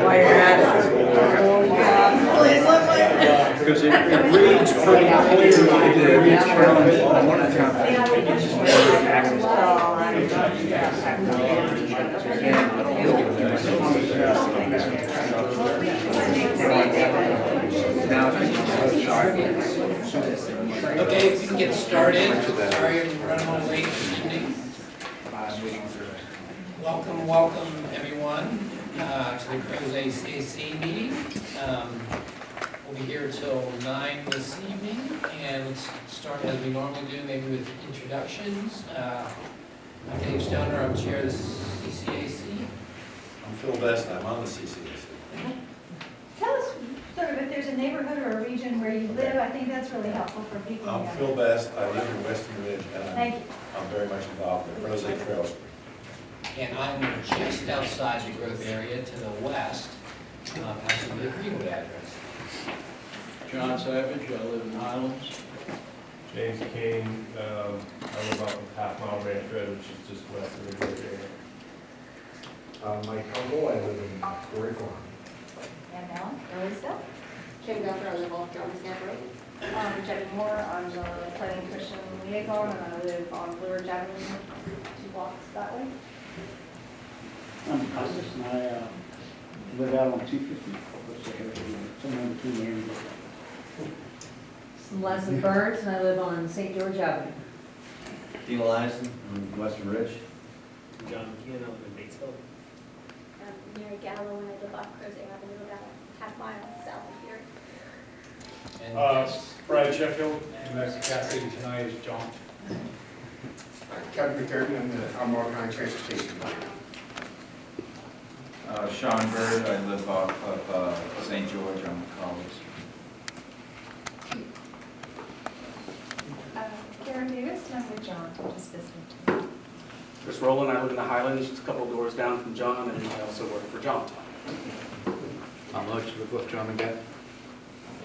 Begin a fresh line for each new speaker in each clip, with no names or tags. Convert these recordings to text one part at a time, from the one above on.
While you're at it.
Because it reads pretty clearly. It reads clearly on one account.
Okay, we can get started. Sorry I'm running a little late this evening. Welcome everyone to the Crozet CCAC meeting. We'll be here till 9 this evening, and let's start as we normally do, maybe with introductions. I'm Dave Stoner, I'm chair of the CCAC.
I'm Phil Best, I'm on the CCAC.
Tell us sort of if there's a neighborhood or a region where you live. I think that's really helpful for people.
I'm Phil Best, I live in Western Ridge, and
Thank you.
I'm very much involved in the Crozet Trails.
And I'm just outside the growth area to the west, actually the Greenwood address.
John Savage, I live in Highlands.
James King, I live out in Half Mile Ranch Road, which is just west of the Greenwood area.
Mike Humble, I live in Corey Farm.
And Ellen, early still.
Jim Gunther, I live off John's Camp Road. Jenny Moore, I'm the planning commission liaison, and I live on Blue Ridge Avenue, 2 blocks that way.
I'm Costas, and I live out on 250, somewhere in between there and
I'm Leslie Burns, and I live on St. George Avenue.
Dean Eliason from Western Ridge.
John McKeon, I live in Batesville.
Mary Gallo, and I live off Crozet Avenue, about a half mile south of here.
And
Brad Sheffield, and that's Cassidy tonight is JAUNT.
Kevin McDermott, I'm the Albemarle County Principal Planner.
Sean Bird, I live off of St. George on College.
Karen Davis, and I'm with John, just visiting.
Chris Rowland, I live in the Highlands, just a couple of doors down from John, and I also work for JAUNT.
I'm Lutz, live with John again.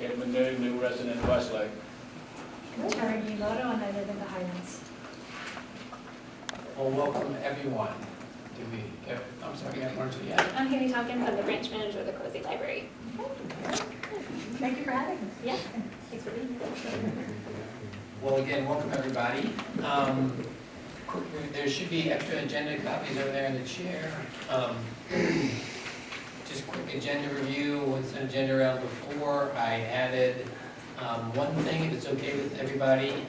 Edmund new resident of Westlake.
Karen Yoloto, and I live in the Highlands.
well, welcome everyone. I'm sorry, I weren't you yet.
I'm Haley Tompkins, I'm the branch manager of the Crozet Library.
Thank you for having me.
Yeah, thanks for being here.
Well, again, welcome everybody. There should be extra agenda copies over there in the chair. Just quick agenda review. What's an agenda around before? I added one thing, if it's okay with everybody.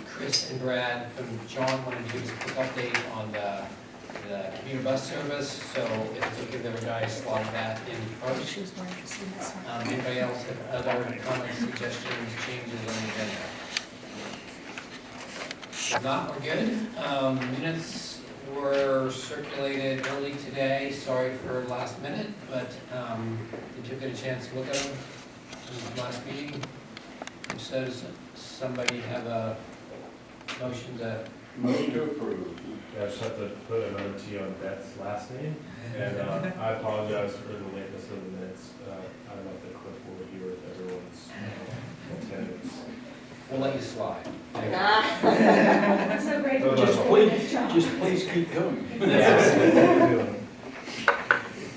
Chris and Brad from JAUNT wanted to give us a quick update on the commuter bus service, so if it's okay with everybody, slide that in first. Anybody else have other comments, suggestions, changes on the agenda? If not, we're good. Minutes were circulated early today. Sorry for last minute, but did you get a chance to look at them in the last meeting? If so, does somebody have a motion to?
Motion to approve.
Yeah, I just have to put another T on Beth's last name, and I apologize for the lateness of the minutes. I left the clipboard here with everyone's attendance.
We'll let you slide.
I'm so grateful.
Just please keep going.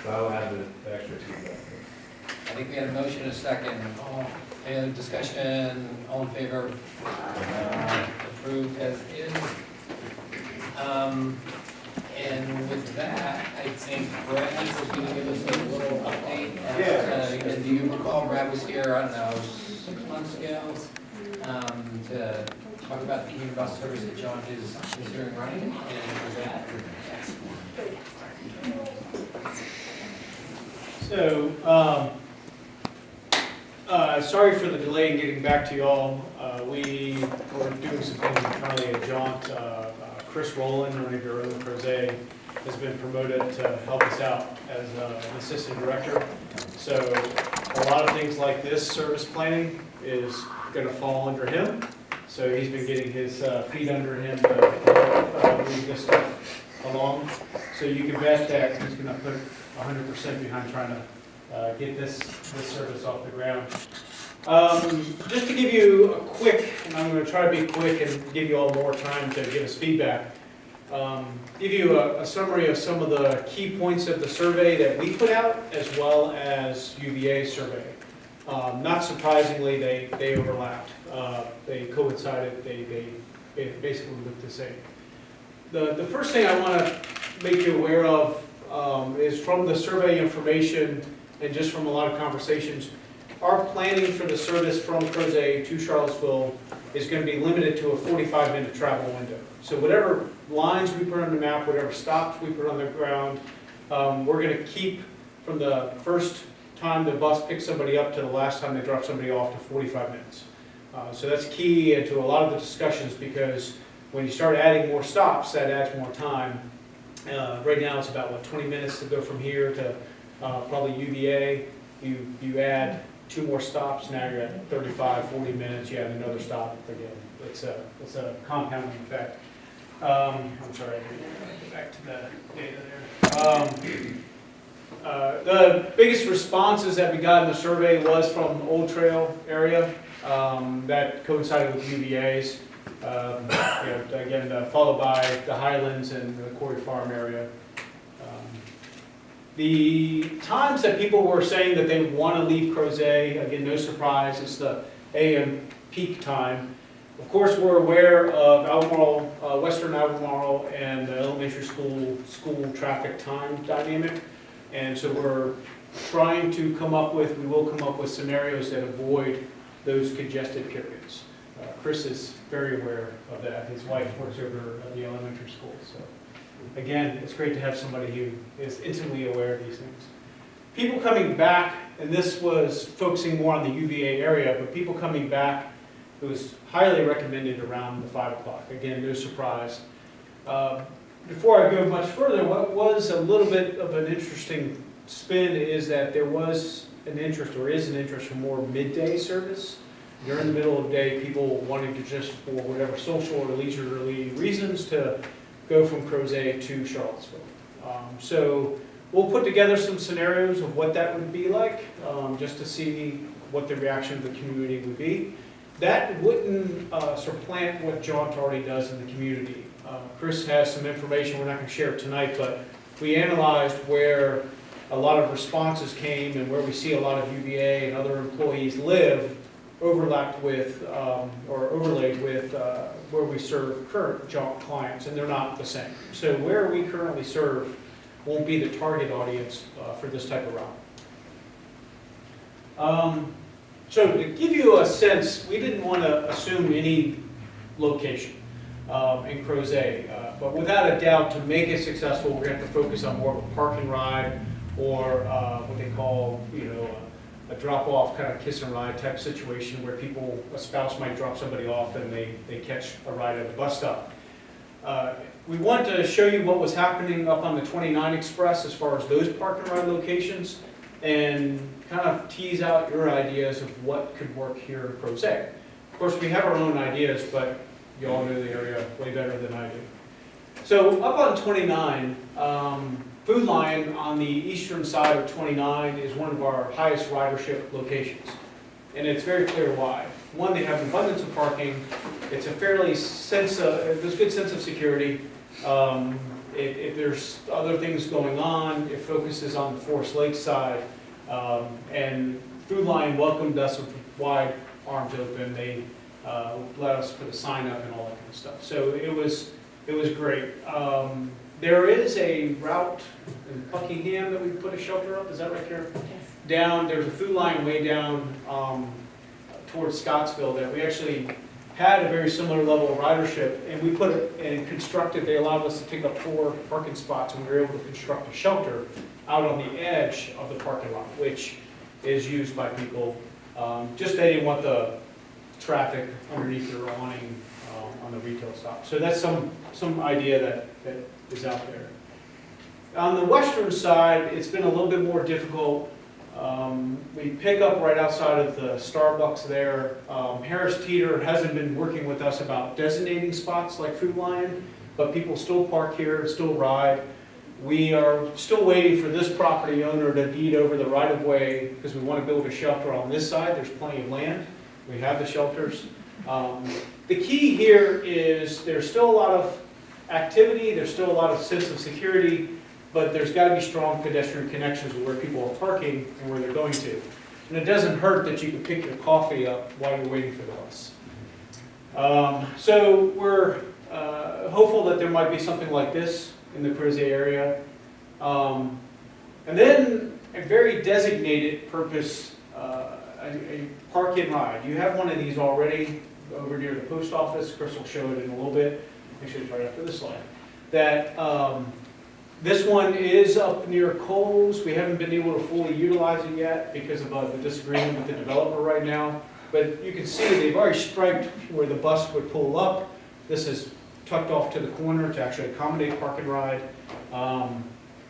I'll add the extra T back.
I think we had a motion, a second. Any other discussion? All in favor? Approved as is. And with that, I think Brad was going to give us a little update. Do you recall Brad was here, I don't know, 6 months ago, to talk about the commuter bus service that JAUNT is considering running, and with that,
So, sorry for the delay in getting back to y'all. We were doing some things internally at JAUNT. Chris Rowland, one of your own Crozet, has been promoted to help us out as an assistant director. So a lot of things like this service planning is going to fall under him. So he's been getting his feet under him to move this stuff along. So you can bet that he's going to put 100% behind trying to get this service off the ground. Just to give you a quick, and I'm going to try to be quick and give you all more time to give us feedback. Give you a summary of some of the key points of the survey that we put out, as well as UVA's survey. Not surprisingly, they overlapped. They coincided, they basically looked the same. The first thing I want to make you aware of is from the survey information and just from a lot of conversations, our planning for the service from Crozet to Charlottesville is going to be limited to a 45-minute travel window. So whatever lines we put on the map, whatever stops we put on the ground, we're going to keep from the first time the bus picks somebody up to the last time they drop somebody off to 45 minutes. So that's key into a lot of the discussions, because when you start adding more stops, that adds more time. Right now it's about, 20 minutes to go from here to probably UVA. You add 2 more stops, now you're at 35, 40 minutes, you add another stop again. It's a compounding effect. I'm sorry, I didn't go back to the data there. The biggest responses that we got in the survey was from Old Trail area. That coincided with UVA's. Again, followed by the Highlands and the Quarry Farm area. The times that people were saying that they want to leave Crozet, again, no surprise, it's the AM peak time. Of course, we're aware of Albemarle, Western Albemarle and the elementary school traffic time dynamic. And so we're trying to we will come up with scenarios that avoid those congested periods. Chris is very aware of that. His wife works over at the elementary school. So again, it's great to have somebody who is intimately aware of these things. People coming back, and this was focusing more on the UVA area, but people coming back, it was highly recommended around the 5 o'clock. Again, no surprise. Before I go much further, what was a little bit of an interesting spin is that there was an interest, or is an interest, for more midday service. During the middle of the day, people wanting to just, for whatever social or leisurely reasons, to go from Crozet to Charlottesville. So we'll put together some scenarios of what that would be like, just to see what the reaction of the community would be. That wouldn't supplant what JAUNT already does in the community. Chris has some information, we're not going to share it tonight, but we analyzed where a lot of responses came and where we see a lot of UVA and other employees live, overlapped with, or overlaid with where we serve current JAUNT clients, and they're not the same. So where we currently serve won't be the target audience for this type of route. So to give you a sense, we didn't want to assume any location in Crozet, but without a doubt, to make it successful, we're going to have to focus on more of a park and ride, or what they call, a drop-off kind of kiss and ride type situation, where a spouse might drop somebody off and they catch a ride at a bus stop. We want to show you what was happening up on the 29 Express as far as those park and ride locations, and kind of tease out your ideas of what could work here in Crozet. Of course, we have our own ideas, but you all know the area way better than I do. So up on 29, Food Lion on the eastern side of 29 is one of our highest ridership locations. And it's very clear why. One, they have an abundance of parking. It's a fairly there's a good sense of security. If there's other things going on, it focuses on the Forest Lake side. And Food Lion welcomed us with wide arms open. They let us put a sign up and all that kind of stuff. So it was great. There is a route in Buckingham that we put a shelter up. Is that right, Karen? Yes. Down, there's a Food Lion way down towards Scottsville that we actually had a very similar level of ridership, and we put it and constructed. They allowed us to take up 4 parking spots, and we were able to construct a shelter out on the edge of the parking lot, which is used by people. Just they didn't want the traffic underneath their awning on the retail stop. So that's some idea that is out there. On the western side, it's been a little bit more difficult. We pick up right outside of the Starbucks there. Harris Teeter hasn't been working with us about designating spots like Food Lion, but people still park here, still ride. We are still waiting for this property owner to deed over the right-of-way, because we want to build a shelter on this side. There's plenty of land. We have the shelters. The key here is there's still a lot of activity, there's still a lot of sense of security, but there's got to be strong pedestrian connections where people are parking and where they're going to. And it doesn't hurt that you can pick your coffee up while you're waiting for the bus. So we're hopeful that there might be something like this in the Crozet area. And then a very designated purpose, a park and ride. You have one of these already over near the post office. Chris will show it in a little bit. Actually, it's right after this slide. That this one is up near Coles. We haven't been able to fully utilize it yet because of the disagreement with the developer right now. But you can see they've already striped where the bus would pull up. This is tucked off to the corner to actually accommodate park and ride.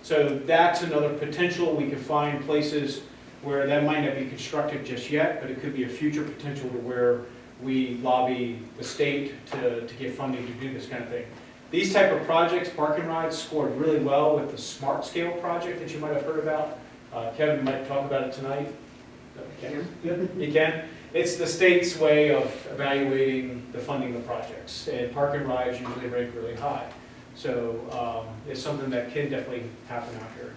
So that's another potential. We could find places where that might not be constructed just yet, but it could be a future potential to where we lobby the state to get funding to do this kind of thing. These type of projects, park and rides, scored really well with the Smart Scale project that you might have heard about. Kevin might talk about it tonight. You can? It's the state's way of evaluating the funding of projects, and park and rides usually rank really high. So it's something that can definitely happen out here.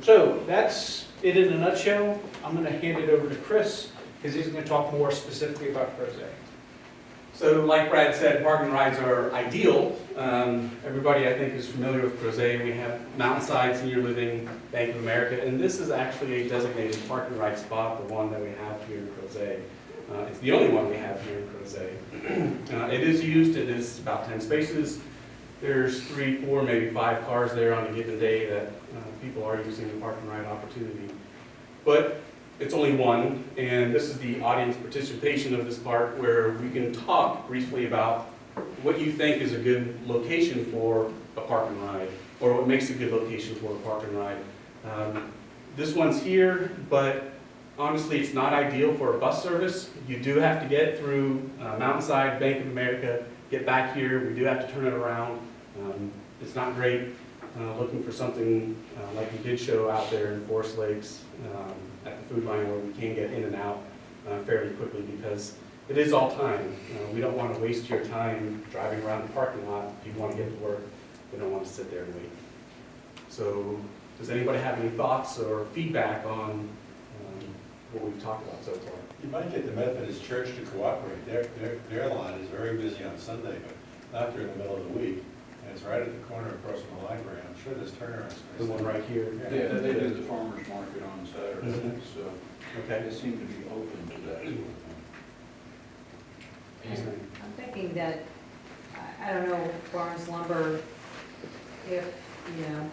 So that's it in a nutshell. I'm going to hand it over to Chris because he's going to talk more specifically about Crozet.
So like Brad said, park and rides are ideal. Everybody I think is familiar with Crozet. We have Mountainside Senior Living, Bank of America, and this is actually a designated park and ride spot, the one that we have here in Crozet. It's the only one we have here in Crozet. It is used, it is about 10 spaces. There's 3, 4, maybe 5 cars there on a given day that people are using the park and ride opportunity. But it's only one, and this is the audience participation of this part where we can talk briefly about what you think is a good location for a park and ride, or what makes a good location for a park and ride. This one's here, but honestly it's not ideal for a bus service. You do have to get through Mountainside, Bank of America, get back here. We do have to turn it around. It's not great. Looking for something like we did show out there in Forest Lakes at the food line where we can get in and out fairly quickly because it is all time. We don't want to waste your time driving around the parking lot. If you want to get to work, we don't want to sit there and wait. So does anybody have any thoughts or feedback on what we've talked about so far?
You might get the Methodist Church to cooperate. Their line is very busy on Sunday, but not during the middle of the week. And it's right at the corner across from the library. I'm sure there's turnaround space.
The one right here?
Yeah, they did the farmer's market on Saturday, so
Okay.
they seem to be open to that sort of thing.
I'm thinking that, I don't know, Barnes Lumber, if, you know,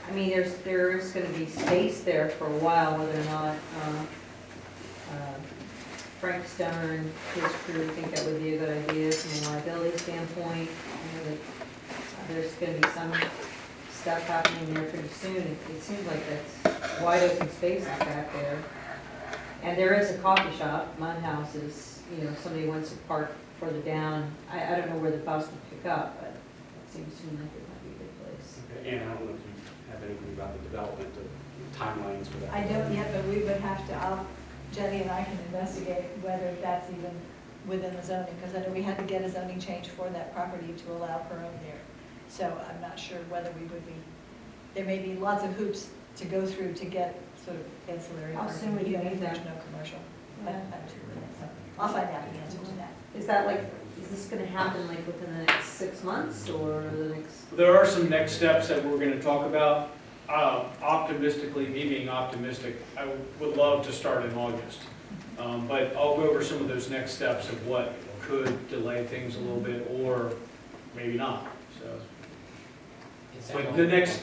I mean, there is going to be space there for a while, whether or not Frank Stoner and his crew think that would be a good idea from a liability standpoint. I know that there's going to be some stuff happening there pretty soon. It seems like that's wide open spaces back there. And there is a coffee shop. Mud House is, you know, if somebody wants to park further down. I don't know where the bus would pick up, but it seems to me like it might be a good place.
Okay. And I don't know if you have anything about the development of timelines for that.
I don't yet, but we would have to, Jenny and I can investigate whether that's even within the zoning, because I know we had to get a zoning change for that property to allow per own there. So I'm not sure whether we would be, there may be lots of hoops to go through to get sort of ancillary.
How soon would you
even if
need
there's
that?
no commercial. I'll find out the answer to that.
Is that like, is this going to happen like within the next 6 months or the next?
There are some next steps that we're going to talk about. Optimistically, me being optimistic, I would love to start in August. But I'll go over some of those next steps of what could delay things a little bit or maybe not. So, but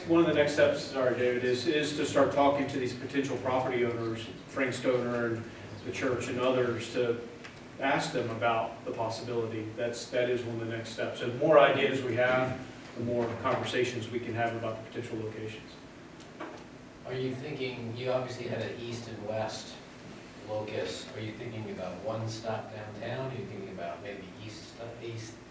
one of the next steps, sorry David, is to start talking to these potential property owners, Frank Stoner and the church and others, to ask them about the possibility. That is one of the next steps. And the more ideas we have, the more conversations we can have about the potential locations.
Are you thinking, you obviously had an east and west locus. Are you thinking about one stop downtown? Are you thinking about maybe east,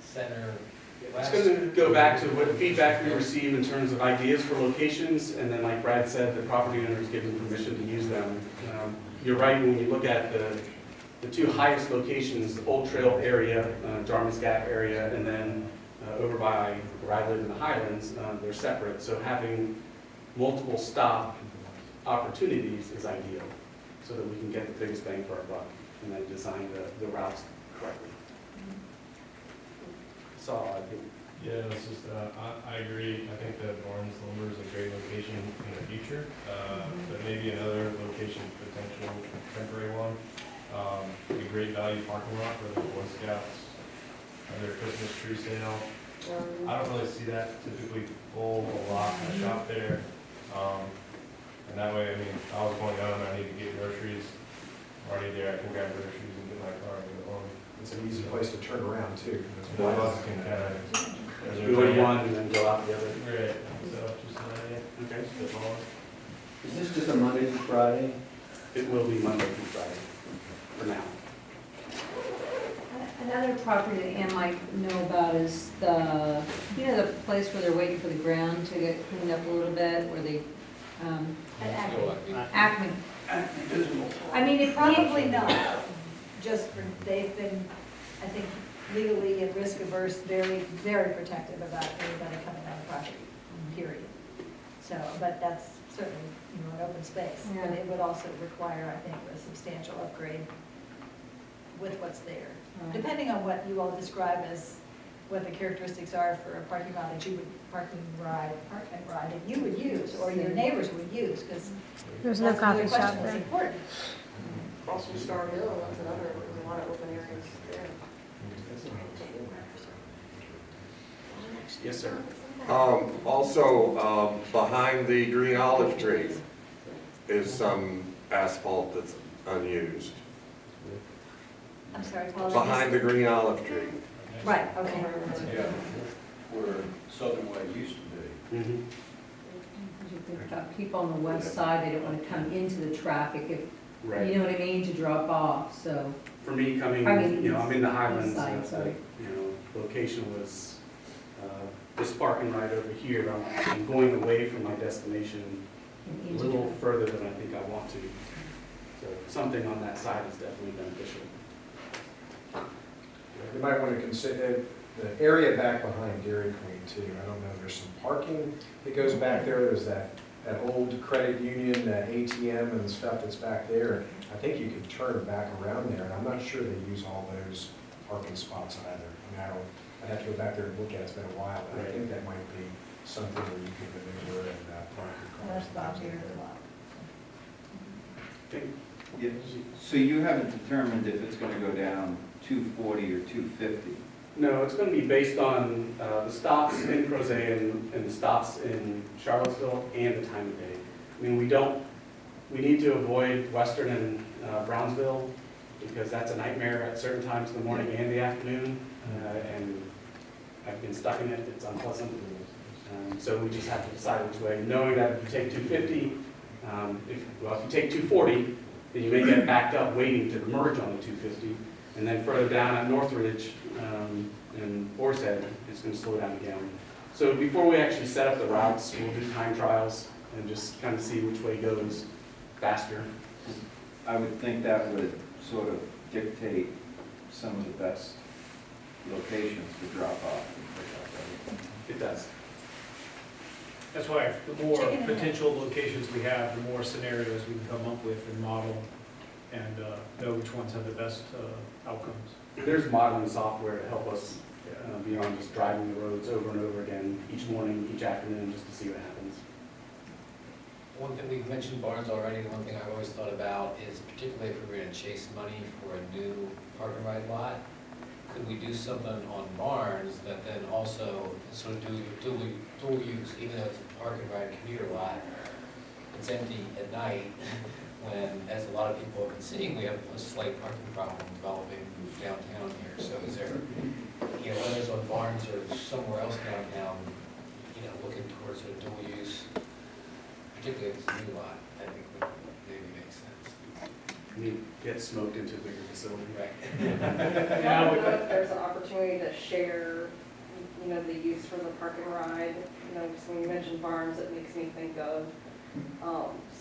center,
It's
west?
going to go back to what feedback we receive in terms of ideas for locations, and then like Brad said, the property owners given permission to use them. You're right, when you look at the two highest locations, the Old Trail area, Jarman's Gap area, and then over by where I live in the Highlands, they're separate, so having multiple stop opportunities is ideal, so that we can get the biggest bang for our buck, and then design the routes correctly. So I think.
Yeah, it's just, I agree. I think that Barnes Lumber is a great location in the future, but maybe another location, potential temporary one. A great value parking lot for the Boy Scouts and their Christmas tree sale. I don't really see that typically full a lot. I shop there. And that way, I mean, if I was going out and I need to get groceries, I'm already there, I can grab groceries and get my car and go home.
It's an easy place to turn around too.
The bus can kind of.
Go in one and then go out the other.
Right, so just an idea.
Okay.
Spitballing.
Is this just a Monday through Friday?
It will be Monday through Friday, for now.
Another property that Ann might know about is the, you know, the place where they're waiting for the ground to get cleaned up a little bit, where they, Acme. I mean, it
Probably not, just for, they've been, I think, legally and risk averse, very, very protective about anybody coming on the property, period. So, but that's certainly, you know, an open space. But
Yeah.
it would also require, I think, a substantial upgrade with what's there.
Right.
Depending on what you all describe as what the characteristics are for a parking lot that you would, parking ride that you would use, or your neighbors would use, because
There's no
that's another
coffee shop
question that's
there.
important.
Across from Star Hill, that's another, there's a lot of open areas there.
Yes, sir.
Also, behind the green olive tree is some asphalt that's unused.
I'm sorry, Paul.
Behind the green olive tree.
Right, okay.
Yeah, where Southern Way used to be.
Mm-hmm.
You think about people on the west side, they don't want to come into the traffic, if,
Right.
you know what I mean, to drop off, so.
For me, coming,
I mean,
you know, I'm in the Highlands,
east side,
the,
sorry.
you know, location was, this parking right over here. I'm going away from my destination a
into
little
traffic.
further than I think I want to. So something on that side is definitely beneficial.
You might want to consider the area back behind Dairy Queen too. I don't know, there's some parking that goes back there. There's that old credit union, that ATM and stuff that's back there. I think you could turn back around there, and I'm not sure they use all those parking spots either. I mean, I'd have to go back there and look at it. It's been a while, but I think that might be something where you could maneuver and park your cars.
That's Bob here as well.
Okay.
Yeah, so you haven't determined if it's gonna go down 240 or 250?
No, it's going to be based on the stops in Crozet and the stops in Charlottesville and the time of day. I mean, we need to avoid Western and Brownsville because that's a nightmare at certain times in the morning and the afternoon. And I've been stuck in it, it's unpleasant. So we just have to decide which way, knowing that if you take 250, if you take 240, then you may get backed up waiting to merge on the 250. And then further down at Northridge and Horse Head, it's going to slow down again. So before we actually set up the routes, we'll do time trials and just kind of see which way goes faster.
I would think that would sort of dictate some of the best locations to drop off and pick up, right?
It does.
That's why the more
Chicken and egg.
potential locations we have, the more scenarios we can come up with and model and know which ones have the best outcomes.
There's modeling software to help us beyond just driving the roads over and over again each morning, each afternoon, just to see what happens.
One thing, we've mentioned Barnes already, the one thing I've always thought about is particularly if we're gonna chase money for a new park and ride lot, could we do something on Barnes that then also sort of do dual use, even though it's a park and ride commuter lot, it's empty at night, when, as a lot of people have been seeing, we have a slight parking problem developing downtown here. So is there, you know, whether it's on Barnes or somewhere else downtown, you know, looking towards a dual use, particularly if it's a new lot, I think would maybe make sense.
You get smoked into a bigger facility.
Right.
I don't know if there's an opportunity to share, you know, the use for the park and ride. You know, just when you mentioned Barnes, it makes me think of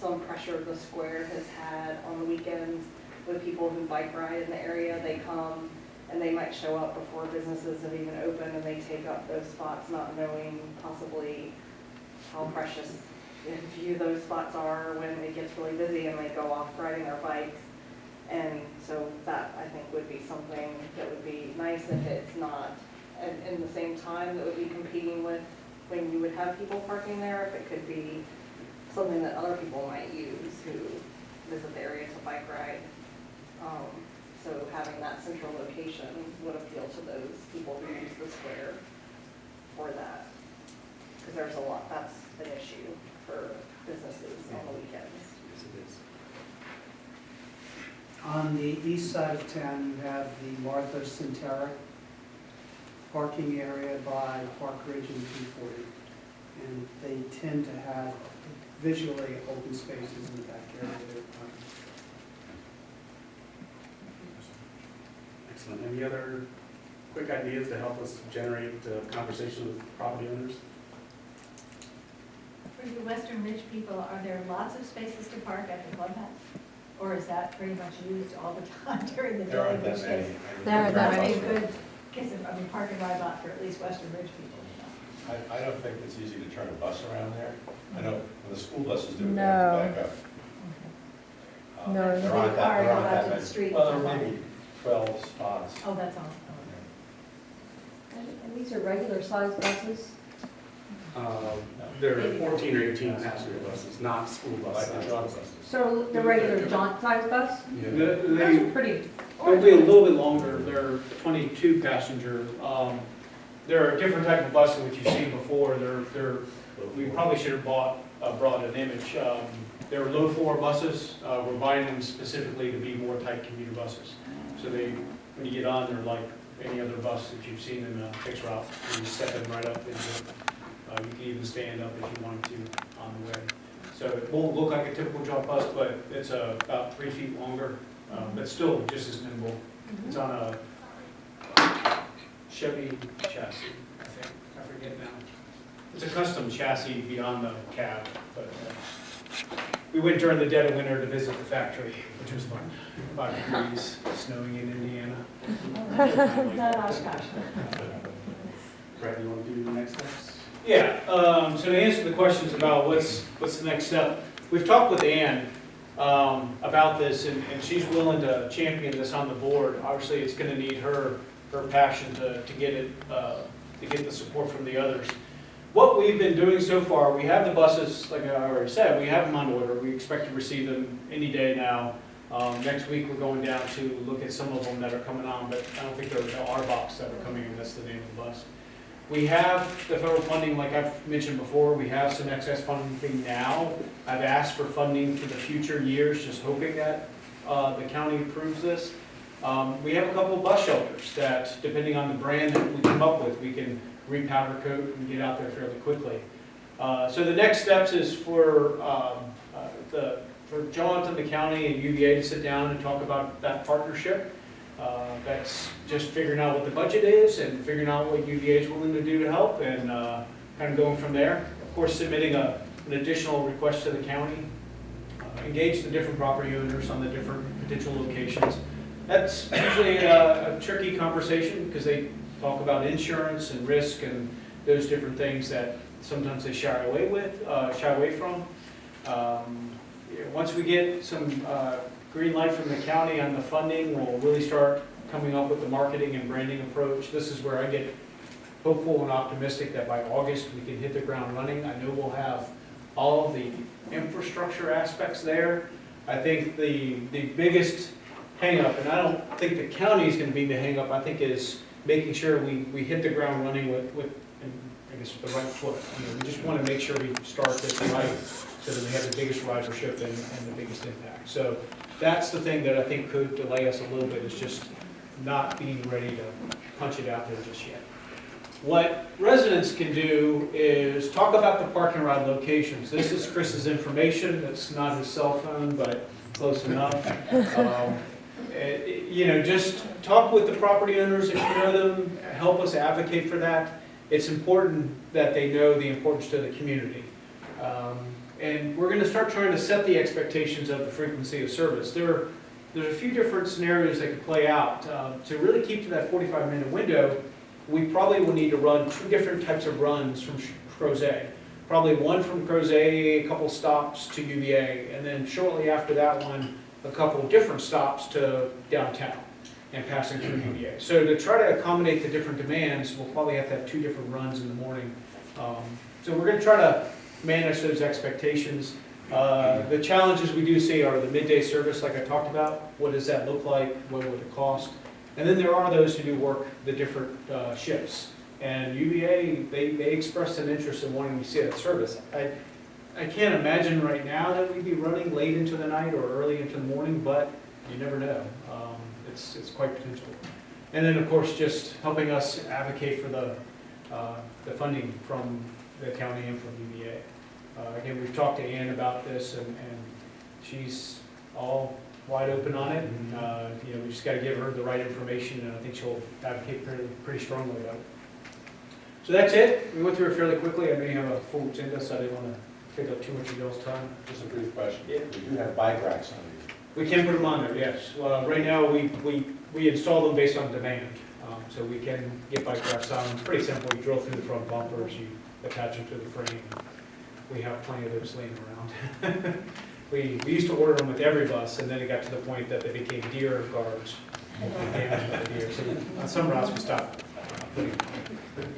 some pressure the square has had on the weekends with people who bike ride in the area. They come and they might show up before businesses have even opened, and they take up those spots, not knowing possibly how precious and few those spots are when it gets really busy and they go off riding their bikes. And so that, I think, would be something that would be nice if it's not, and in the same time, that would be competing with when you would have people parking there, if it could be something that other people might use who visit the area to bike ride. So having that central location would appeal to those people who use the square for that. Because there's a lot, that's an issue for businesses on the weekends.
Yes, it is.
On the east side of town, you have the Martha Centera parking area by Park Ridge and 240. And they tend to have visually open spaces in the back area. They're parking.
Excellent. Any other quick ideas to help us generate conversation with property owners?
For you Western Ridge people, are there lots of spaces to park at the clubhouse? Or is that pretty much used all the time during the day?
There aren't that
which
many.
is-
There aren't that many.
Good, because I mean, park and ride lot for at least Western Ridge people, you know.
I don't think it's easy to turn a bus around there. I know when the school buses do it, they
No.
have to back up.
No,
There
they
aren't
car
there
go
aren't
out
that
to the
many.
street
Well,
and
there
park.
may be 12 spots.
Oh, that's all.
And these are regular sized buses?
There are 14 or 18 passenger buses, not school
Like
buses.
the jaunt buses.
So the regular jaunt sized bus? Those
They,
are pretty.
they'll be a little bit longer, they're 22 passenger. They're a different type of bus than what you've seen before. We probably should have brought an image. They're low floor buses. We're buying them specifically to be more tight commuter buses. So when you get on, they're like any other bus that you've seen in a fixed route. You step in right up into it. You can even stand up if you wanted to on the way. So it won't look like a typical jaunt bus, but it's about 3 feet longer, but still just as nimble. It's on a Chevy chassis, I think. I forget now. It's a custom chassis beyond the cab, but we went during the dead of winter to visit the factory, which was fun. 5 degrees, snowing in Indiana.
Not Oshkosh.
Brad, you want to do the next steps?
Yeah, so to answer the questions about what's the next step, we've talked with Ann about this, and she's willing to champion this on the board. Obviously, it's going to need her passion to get it, to get the support from the others. What we've been doing so far, we have the buses, like I already said, we have them on order. We expect to receive them any day now. Next week, we're going down to look at some of them that are coming on, but I don't think they're the R-Box that are coming in. That's the name of the bus. We have the federal funding, like I've mentioned before, we have some excess funding now. I've asked for funding for the future years, just hoping that the county approves this. We have a couple of bus shelters that, depending on the brand that we come up with, we can repowder coat and get out there fairly quickly. So the next steps is for JAUNT and the county and UVA to sit down and talk about that partnership. That's just figuring out what the budget is and figuring out what UVA is willing to do to help, and kind of going from there. Of course, submitting an additional request to the county, engage the different property owners on the different potential locations. That's usually a tricky conversation because they talk about insurance and risk and those different things that sometimes they shy away from. Once we get some green light from the county on the funding, we'll really start coming up with the marketing and branding approach. This is where I get hopeful and optimistic that by August we can hit the ground running. I know we'll have all of the infrastructure aspects there. I think the biggest hang-up, and I don't think the county is going to be the hang-up, I think is making sure we hit the ground running with I guess, with the right foot. We just want to make sure we start this right so that we have the biggest ridership and the biggest impact. So that's the thing that I think could delay us a little bit, is just not being ready to punch it out there just yet. What residents can do is talk about the park and ride locations. This is Chris's information. It's not his cell phone, but close enough. Just talk with the property owners if you know them. Help us advocate for that. It's important that they know the importance to the community. And we're going to start trying to set the expectations of the frequency of service. there's a few different scenarios that could play out. To really keep to that 45-minute window, we probably will need to run 2 different types of runs from Crozet. Probably one from Crozet, a couple stops to UVA, and then shortly after that one, a couple different stops to downtown and passing through UVA. So to try to accommodate the different demands, we'll probably have to have 2 different runs in the morning. So we're going to try to manage those expectations. The challenges we do see are the midday service, like I talked about. What does that look like? What would it cost? And then there are those who do work the different shifts. And UVA, they expressed an interest in wanting to see that service. I can't imagine right now that we'd be running late into the night or early into the morning, but you never know. It's quite potential. And then, of course, just helping us advocate for the funding from the county and from UVA. Again, we've talked to Ann about this, and she's all wide open on it. And, we just got to give her the right information, and I think she'll advocate pretty strongly about it. So that's it. We went through it fairly quickly. I may have a full agenda, so I didn't want to take up too much of y'all's time.
Just a brief question.
Yeah.
We do have bike racks on these.
We can put them on there, yes. Right now, we install them based on demand. So we can get bike racks on. It's pretty simple. You drill through the front bumpers, you attach them to the frame. We have plenty of those laying around. We used to order them with every bus, and then it got to the point that they became deer guards. So on some routes, we stopped putting them.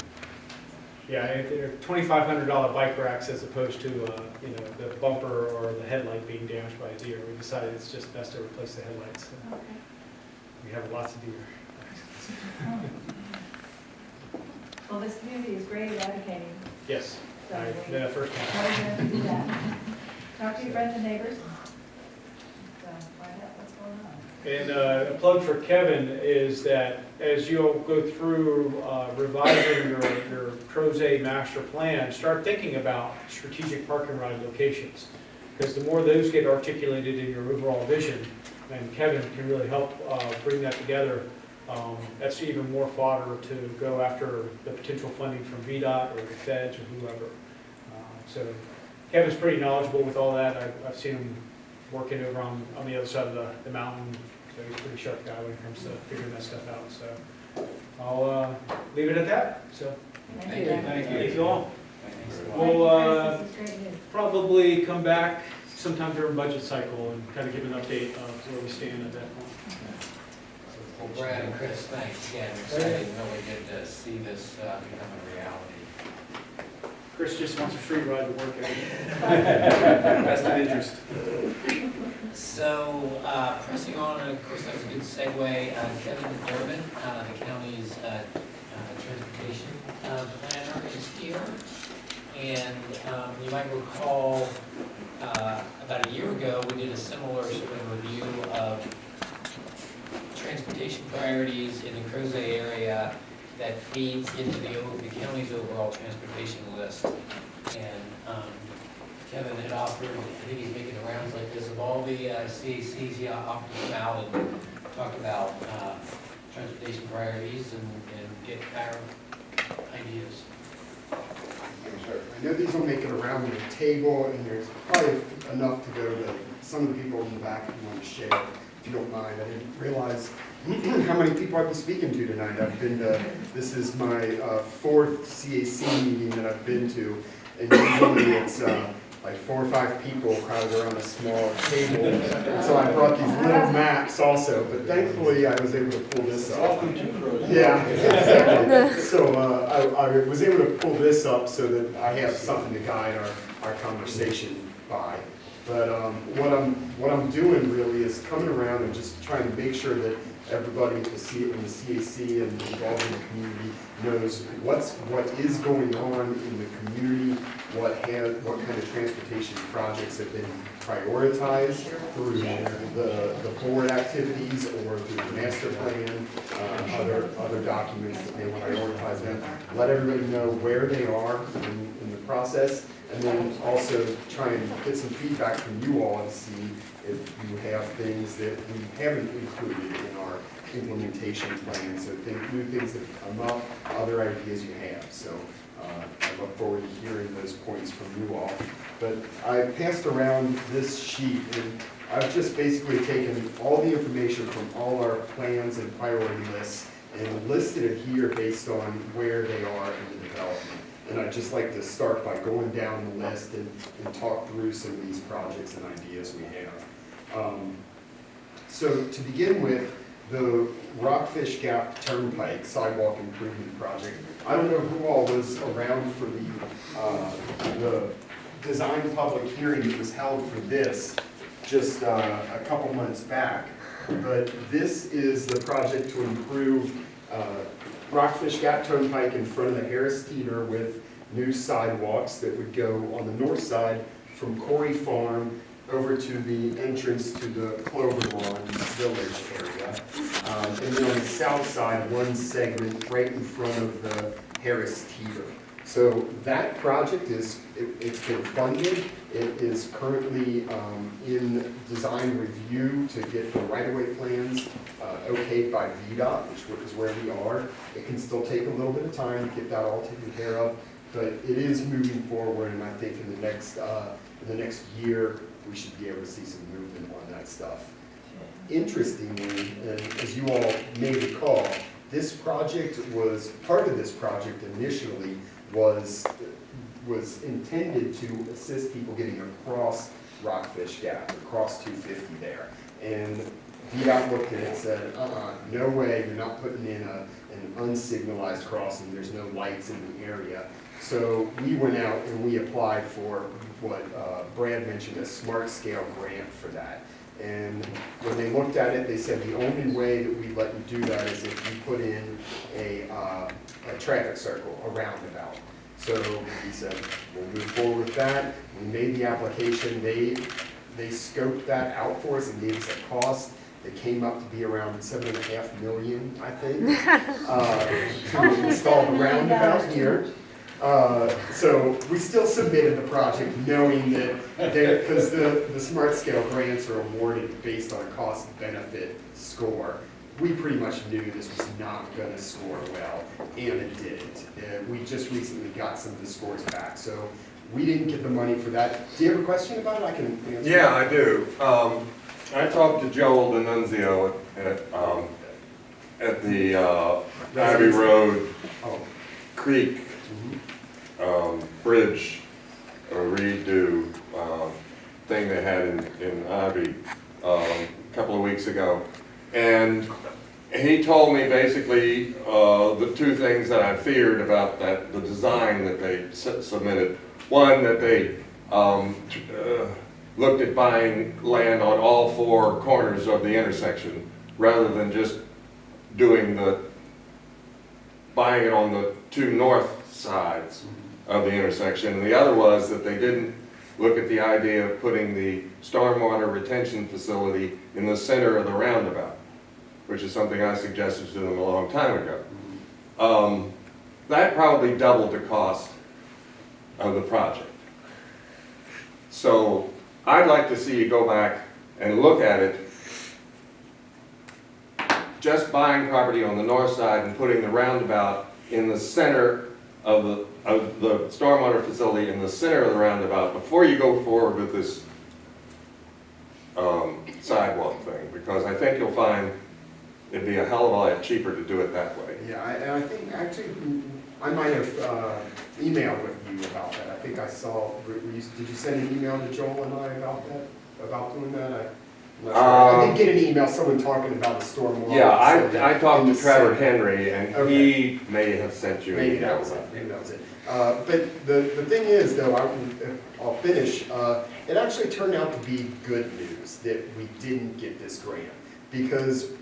Yeah, they're $2,500 bike racks as opposed to the bumper or the headlight being damaged by a deer. We decided it's just best to replace the headlights.
Okay.
We have lots of deer.
Well, this community is great at advocating.
Yes,
So
I've
we-
been a first
How are
time.
we going to do that? Talk to your friends and neighbors. So find out what's going on.
And a plug for Kevin is that as you'll go through revising your Crozet master plan, start thinking about strategic park and ride locations. Because the more those get articulated in your overall vision, and Kevin can really help bring that together, that's even more fodder to go after the potential funding from VDOT or the feds or whoever. So Kevin's pretty knowledgeable with all that. I've seen him working over on the other side of the mountain. So he's a pretty sharp guy when it comes to figuring that stuff out. So I'll leave it at that. So
Thank you.
thank you all.
Thank
We'll
you, Chris. This is great news.
probably come back sometime during budget cycle and kind of give an update of where we stand at that point.
Well, Brad and Chris, thanks again. We're excited, really good to see this become a reality.
Chris just wants a free ride to work at.
That's an interest.
So, pressing on, and of course, that was a good segue. Kevin McDermott, the county's transportation planner, is here. And you might recall, about a year ago, we did a similar sort of review of transportation priorities in the Crozet area that feeds into the county's overall transportation list. And Kevin had offered, I think he's making the rounds like this, of all the CACs, he offered to come out and talk about transportation priorities and get our ideas.
I know these will make it around the table, and there's probably enough to go to some of the people in the back who want to share, if you don't mind. I didn't realize how many people I've been speaking to tonight. This is my fourth CAC meeting that I've been to, and usually it's like 4 or 5 people crowded around a small table. And so I brought these little maps also, but thankfully I was able to pull this up. Yeah, exactly. So I was able to pull this up so that I have something to guide our conversation by. But what I'm doing really is coming around and just trying to make sure that everybody in the CAC and involved in the community knows what is going on in the community, what kind of transportation projects have been prioritized through the board activities or through the master plan, other documents that may prioritize them. Let everybody know where they are in the process, and then also try and get some feedback from you all and see if you have things that we haven't included in our implementation plan. So new things that have come up, other ideas you have. So I look forward to hearing those points from you all. But I passed around this sheet, and I've just basically taken all the information from all our plans and priority lists and listed it here based on where they are in the development. And I'd just like to start by going down the list and talk through some of these projects and ideas we have. So to begin with, the Rockfish Gap Turnpike Sidewalk Improvement Project. I don't know who all was around for the design public hearing that was held for this just a couple months back. But this is the project to improve Rockfish Gap Turnpike in front of the Harris Teeter with new sidewalks that would go on the north side from Corey Farm over to the entrance to the Clover Lawn Village area. And then on the south side, one segment right in front of the Harris Teeter. So that project it's been funded. It is currently in design review to get the right-of-way plans okayed by VDOT, which is where we are. It can still take a little bit of time to get that all taken care of, but it is moving forward, and I think in the next year, we should be able to see some movement on that stuff. Interestingly, and as you all may recall, this project was, part of this project initially was intended to assist people getting across Rockfish Gap, across 250 there. And VDOT looked at it and said, no way, you're not putting in an unsignalized crossing, there's no lights in the area. So we went out and we applied for what Brad mentioned, a smart scale grant for that. And when they looked at it, they said the only way that we let you do that is if you put in a traffic circle, a roundabout. So we said, we'll move forward with that. We made the application. They scoped that out for us and gave us a cost that came up to be around $7.5 million, I think, to install the roundabout here. So we still submitted the project knowing that, because the smart scale grants are awarded based on a cost benefit score. We pretty much knew this was not going to score well, and it didn't. And we just recently got some of the scores back, so we didn't get the money for that. Do you have a question about it? I can answer.
Yeah, I do. I talked to Joel D'Annunzio at the Ivy Road Creek bridge redo thing they had in Ivy a couple of weeks ago. And he told me basically the two things that I feared about the design that they submitted. One, that they looked at buying land on all four corners of the intersection rather than just doing buying it on the two north sides of the intersection. And the other was that they didn't look at the idea of putting the stormwater retention facility in the center of the roundabout, which is something I suggested to them a long time ago. That probably doubled the cost of the project. So I'd like to see you go back and look at it, just buying property on the north side and putting the roundabout in the center of the stormwater facility in the center of the roundabout before you go forward with this sidewalk thing, because I think you'll find it'd be a hell of a lot cheaper to do it that way.
Yeah, and I think actually I might have emailed with you about that. I think I saw, did you send an email to Joel and I about that, about doing that? I did get an email, someone talking about the stormwater.
Yeah, I talked to Trevor Henry, and he may have sent you an email.
Maybe that was it. Maybe that was it. But the thing is, though, I'll finish. It actually turned out to be good news that we didn't get this grant, because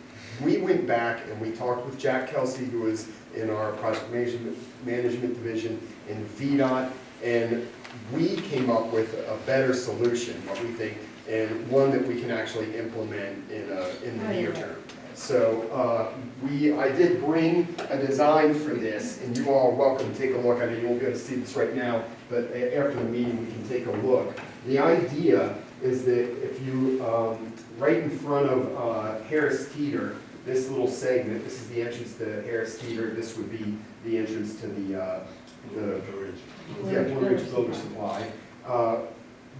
we went back and we talked with Jack Kelsey, who was in our project management division in VDOT, and we came up with a better solution, what we think, and one that we can actually implement in the near term. So I did bring a design for this, and you all are welcome to take a look. I know you won't be able to see this right now, but after the meeting we can take a look. The idea is that if you, right in front of Harris Teeter, this little segment, this is the entrance to Harris Teeter, this would be the entrance to the Blue Ridge Builder Supply.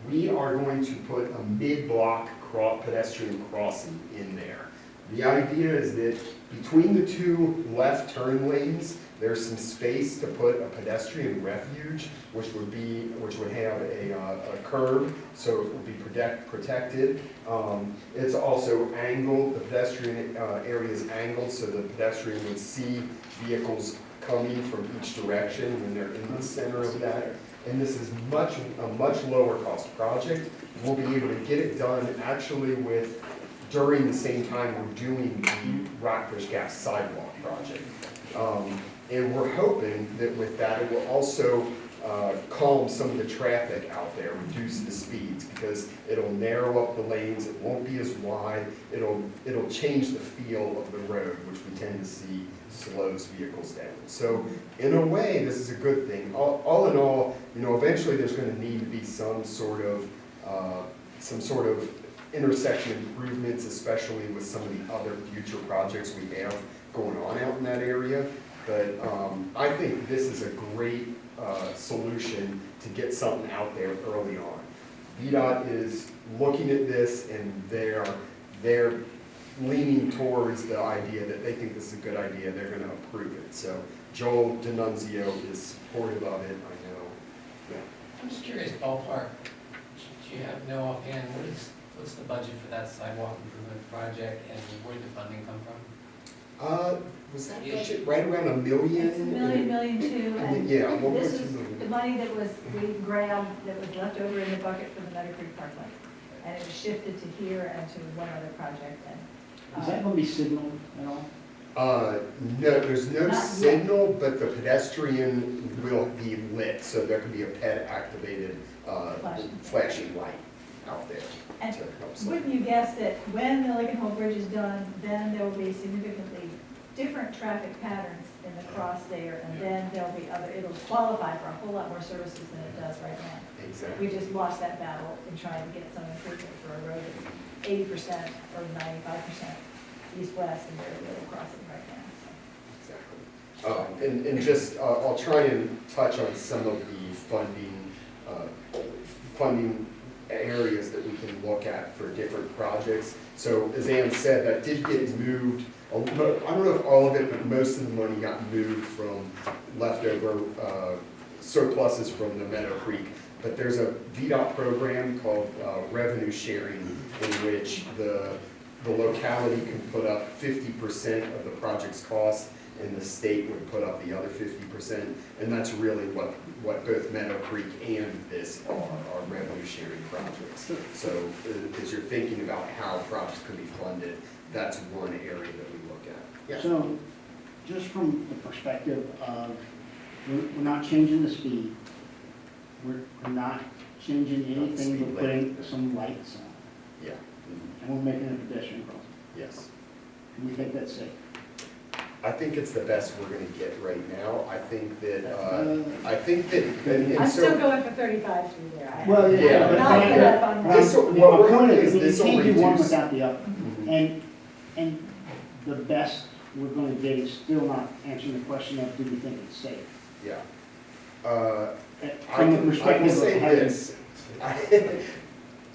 we are going to put a mid-block pedestrian crossing in there. The idea is that between the two left turn lanes, there's some space to put a pedestrian refuge, which would have a curb, so it would be protected. It's also angled, the pedestrian area is angled, so the pedestrian would see vehicles coming from each direction when they're in the center of that. And this is a much lower cost project. We'll be able to get it done actually during the same time we're doing the Rockfish Gap sidewalk project. And we're hoping that with that, it will also calm some of the traffic out there, reduce the speeds, because it'll narrow up the lanes, it won't be as wide, it'll change the feel of the road, which we tend to see slows vehicles down. So in a way, this is a good thing. All in all, eventually there's going to need to be some sort of intersection improvements, especially with some of the other future projects we have going on out in that area. But I think this is a great solution to get something out there early on. VDOT is looking at this, and they're leaning towards the idea that they think this is a good idea. They're going to approve it. So Joel D'Annunzio is supportive of it. I know. Yeah.
I'm just curious, ballpark, do you know offhand, what's the budget for that sidewalk improvement project, and where did the funding come from?
Was that budget right around $1 million?
It's $1 million, too, and
Yeah,
this is
1.2 million.
the money that we grabbed, that was left over in the bucket for the Meadow Creek Parkway. And it was shifted to here and to one other project, and.
Is that gonna be signaled at all?
No, there's no
Not yet.
signal, but the pedestrian will be lit, so there can be a PED-activated flashing light out there
And
to help.
wouldn't you guess that when the Lincoln Hole Bridge is done, then there will be significantly different traffic patterns in the cross there, and then there'll be it'll qualify for a whole lot more services than it does right now.
Exactly.
We just lost that battle in trying to get some improvement for a road that's 80% or 95% east-west and very little crossing right now.
Exactly. And just, I'll try and touch on some of the funding areas that we can look at for different projects. So as Ann said, that did get moved. I don't know if all of it, but most of the money got moved from leftover surpluses from the Meadow Creek. But there's a VDOT program called revenue sharing, in which the locality can put up 50% of the project's cost, and the state would put up the other 50%. And that's really what both Meadow Creek and this are revenue sharing projects. So as you're thinking about how projects can be funded, that's one area that we look at. Yeah.
So, just from the perspective of, we're not changing the speed, we're not changing anything but putting some lights on,
Yeah.
and we're making a pedestrian crossing.
Yes.
And we think that's safe.
I think it's the best we're gonna get right now. I think that, and
I'm
so.
still going for 35 through there.
Well,
yeah,
I'm not gonna up on that.
This-
My
what we're
point
hoping
is,
is this
you
will
can't do one
reduce-
without the other.
Mhm.
And the best we're gonna get is still not answering the question of, do we think it's safe?
Yeah.
From the
I can
perspective
say
of having.
this.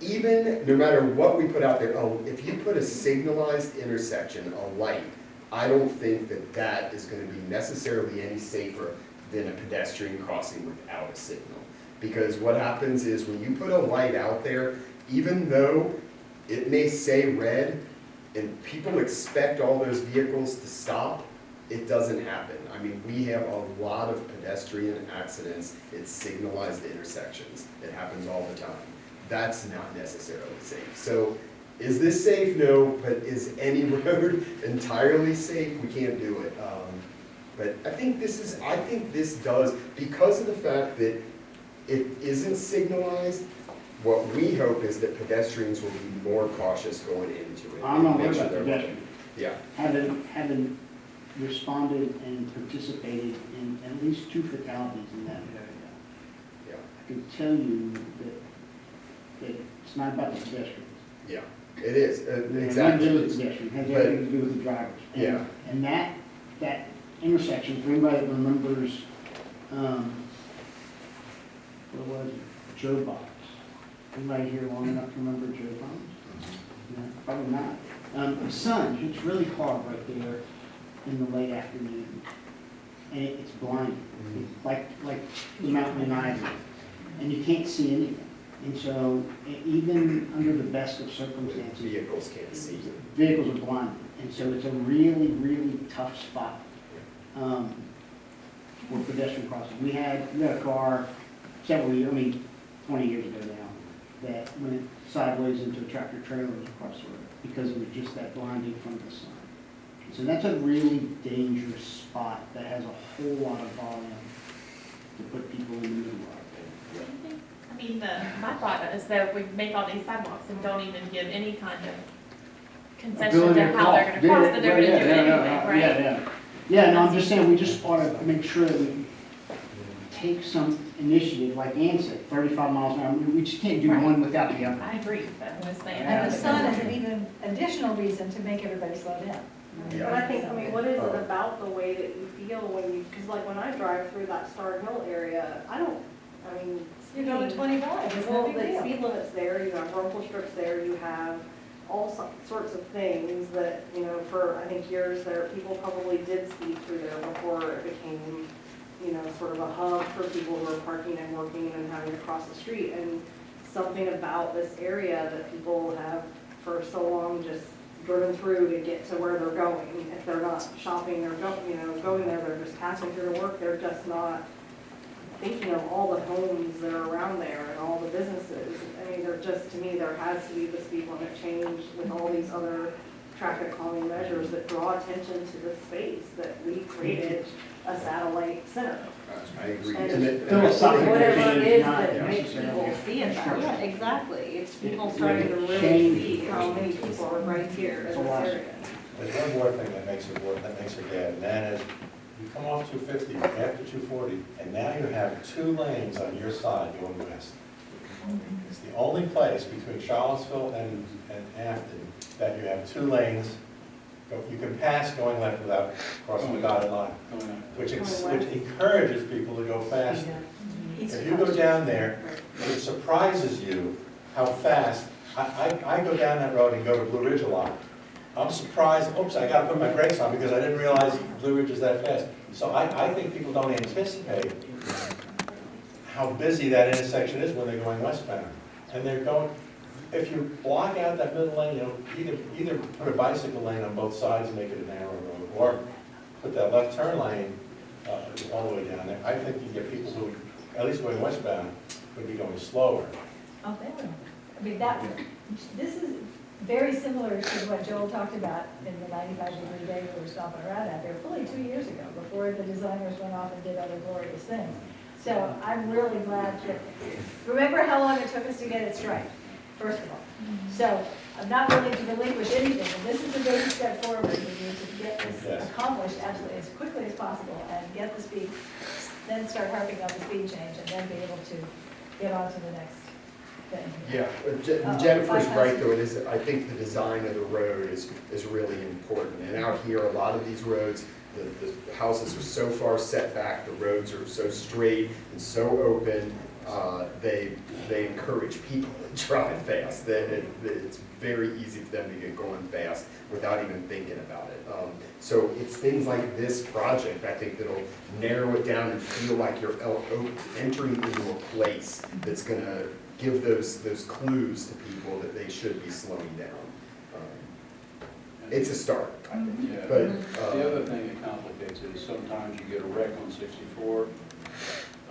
Even, no matter what we put out there, if you put a signalized intersection, a light, I don't think that is gonna be necessarily any safer than a pedestrian crossing without a signal. Because what happens is when you put a light out there, even though it may say red, and people expect all those vehicles to stop, it doesn't happen. I mean, we have a lot of pedestrian accidents at signalized intersections. It happens all the time. That's not necessarily safe. So is this safe? No, but is any road entirely safe? We can't do it. But I think this does, because of the fact that it isn't signalized, what we hope is that pedestrians will be more cautious going into it.
I'm not worried
Make sure
about
they're
pedestrians.
Yeah.
Having responded and participated in at least 2 fatalities in that area,
Yeah.
I can tell you that it's not about the pedestrians.
Yeah, it is,
It has nothing
exactly.
to do with the pedestrians, it has
But-
everything to do with the drivers. And-
Yeah.
And that intersection, for anybody that remembers, what was it, Joe Box, Anybody here long enough to remember Joe Thomas? No, probably not. Sun, it's really hard right there in the late afternoon. And it's blinding, it's like the mountain in Iowa. And you can't see anything. And so even under the best of circumstances,
Vehicles can't see.
vehicles are blinded. And so it's a really, really tough spot for pedestrian crossing. We had a car several years, 20 years ago now, that went sideways into a tractor trailer across the road because it was just that blinding from the sun. So that's a really dangerous spot that has a whole lot of volume to put people in the middle of.
I mean, my thought is that we make all these sidewalks and don't even give any kind of concession to how they're gonna cross, that they're gonna do it anyway, right?
Yeah, no, I'm just saying, we just ought to make sure that we take some initiative, like Ann said, 35 miles an hour. We just can't do one without the other.
I agree, but I'm just saying.
And the sun is an even additional reason to make everybody slow down.
But I think, what is it about the way that you feel when you, because like when I drive through that Star Hill area,
You're going 25, it's no
well,
big
the
deal.
speed limit's there, you have rumble strips there, you have all sorts of things that, for, I think, years there, people probably did speed through there before it became, sort of a hub for people who are parking and working and having to cross the street. And something about this area that people have for so long just driven through to get to where they're going. If they're not shopping or going there, they're just passing through to work, they're just not thinking of all the homes that are around there and all the businesses. To me, there has to be the speed limit change with all these other traffic calming measures that draw attention to the space that we created a satellite center.
I agree.
And
Philosophical
whatever it is
change,
that
not
makes people
necessarily.
see it that way. Exactly. It's people starting to really see how many people are right here in this area.
There's one more thing that makes it bad, and that is, you come off 250 after 240, and now you have 2 lanes on your side going west. It's the only place between Charlottesville and Afton that you have 2 lanes. You can pass going left without crossing the dotted line, which encourages people to go faster. If you go down there, it surprises you how fast. I go down that road and go to Blue Ridge a lot. I'm surprised, oops, I gotta put my brakes on because I didn't realize Blue Ridge is that fast. So I think people don't anticipate how busy that intersection is when they're going westbound. And they're going, if you block out that middle lane, either put a bicycle lane on both sides and make it a narrow road, or put that left turn lane all the way down there. I think you get people who, at least going westbound, would be going slower.
Oh, they would. This is very similar to what Joel talked about in the 95-degree day we were stomping around out there fully 2 years ago, before the designers went off and did other glorious things. So I'm really glad that, remember how long it took us to get it straight, first of all. So I'm not willing to relinquish anything, and this is a big step forward. We need to get this accomplished absolutely as quickly as possible and get the speed, then start harping on the speed change, and then be able to get on to the next thing.
Yeah, Jennifer's right though, it is, I think the design of the road is really important. And out here, a lot of these roads, the houses are so far set back, the roads are so straight and so open, they encourage people to drive fast. It's very easy for them to get going fast without even thinking about it. So it's things like this project, I think, that'll narrow it down and feel like you're entering into a place that's going to give those clues to people that they should be slowing down. It's a start, I think.
Yeah.
But
The other thing that complicates it is sometimes you get a wreck on 64,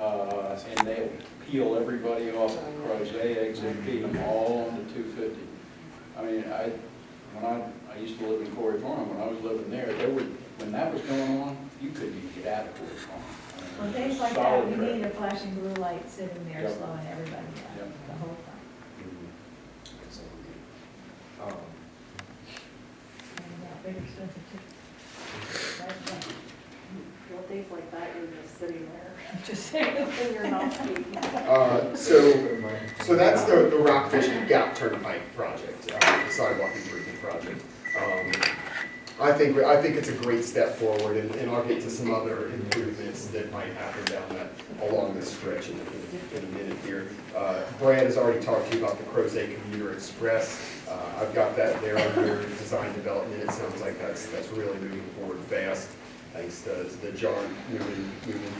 and they'll peel everybody off of Crozet exit, feed them all onto 250. I used to live in Corey Farm. When I was living there, when that was going on, you couldn't even get out of Corey Farm.
Well, things like that, we need a flashing blue light sitting there
Yep.
slowing everybody down
Yep.
the whole time. And big expensive too. Right.
Well, things like that, you're just sitting there.
Just saying.
And you're not speaking.
So that's the Rockfish Gap Turnpike project, the sidewalk improvement project. I think it's a great step forward, and I'll get to some other improvements that might happen down along this stretch in a minute here. Brad has already talked to you about the Crozet Express. I've got that there under design development. It sounds like that's really moving forward fast, thanks to the JAUNT moving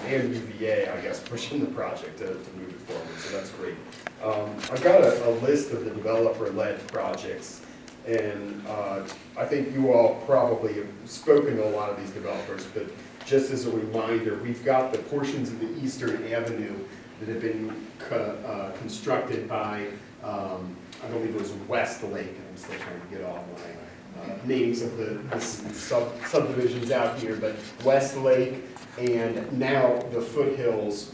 and UVA, I guess, pushing the project to move it forward. So that's great. I've got a list of the developer-led projects. And I think you all probably have spoken to a lot of these developers, but just as a reminder, we've got the portions of the Eastern Avenue that have been constructed by, I believe it was Westlake. I'm still trying to get all my names of the subdivisions out here, but Westlake, and now the Foothills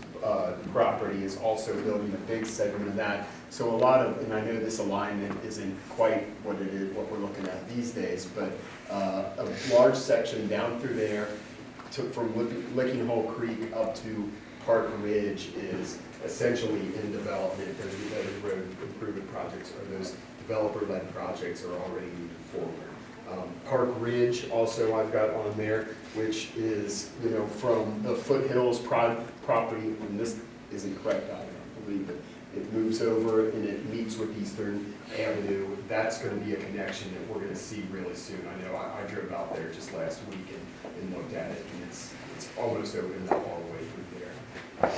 property is also building a big segment of that. So a lot of, and I know this alignment isn't quite what it is, what we're looking at these days, but a large section down through there from Licking Hole Creek up to Park Ridge is essentially in development. Those road improvement projects, or those developer-led projects, are already moving forward. Park Ridge also I've got on there, which is, from the Foothills property, and this isn't correct, I believe, but it moves over and it meets with Eastern Avenue. That's going to be a connection that we're going to see really soon. I know I drove out there just last week and looked at it, and it's almost open all the way through there.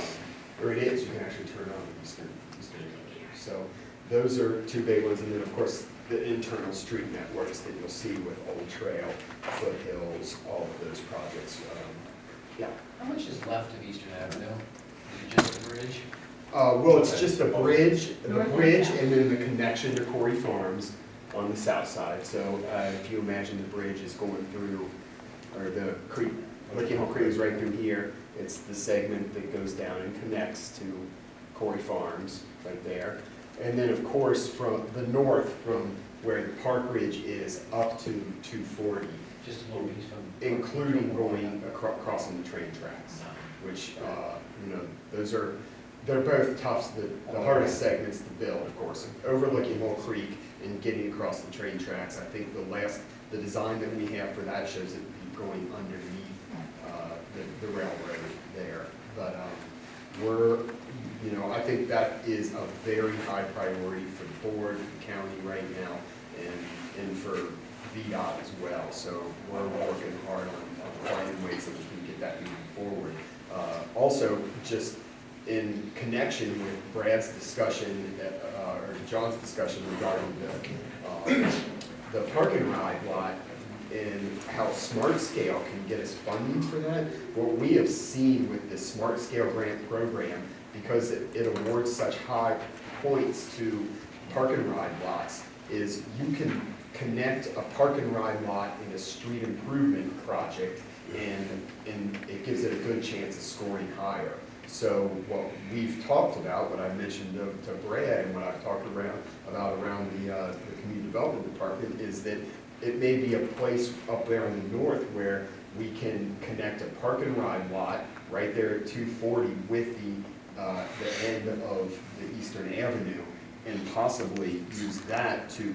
Or it is, you can actually turn on the Eastern Avenue. So those are two big ones, and then of course the internal street networks that you'll see with Old Trail, Foothills, all of those projects. Yeah.
How much is left of Eastern Avenue? Is it just the bridge?
Well, it's just a bridge, and then the connection to Corey Farms on the south side. So if you imagine the bridge is going through, or the creek, Licking Hole Creek is right through here. It's the segment that goes down and connects to Corey Farms right there. And then, of course, from the north, from where the Park Ridge is up to 240.
Just a little piece from.
Including going crossing the train tracks, which, they're both tough, the hardest segments to build, of course. Over Licking Hole Creek and getting across the train tracks, I think the design that we have for that shows it going underneath the railroad there. But I think that is a very high priority for the board, the county right now, and for VDOT as well. So we're working hard on finding ways that we can get that moving forward. Also, just in connection with Brad's discussion, or John's discussion regarding the park and ride lot and how Smart Scale can get us funding for that, what we have seen with this Smart Scale grant program, because it awards such high points to park and ride lots, is you can connect a park and ride lot in a street improvement project, and it gives it a good chance of scoring higher. So what we've talked about, what I mentioned to Brad, and what I've talked about around the community development department, is that it may be a place up there in the north where we can connect a park and ride lot right there at 240 with the end of the Eastern Avenue, and possibly use that to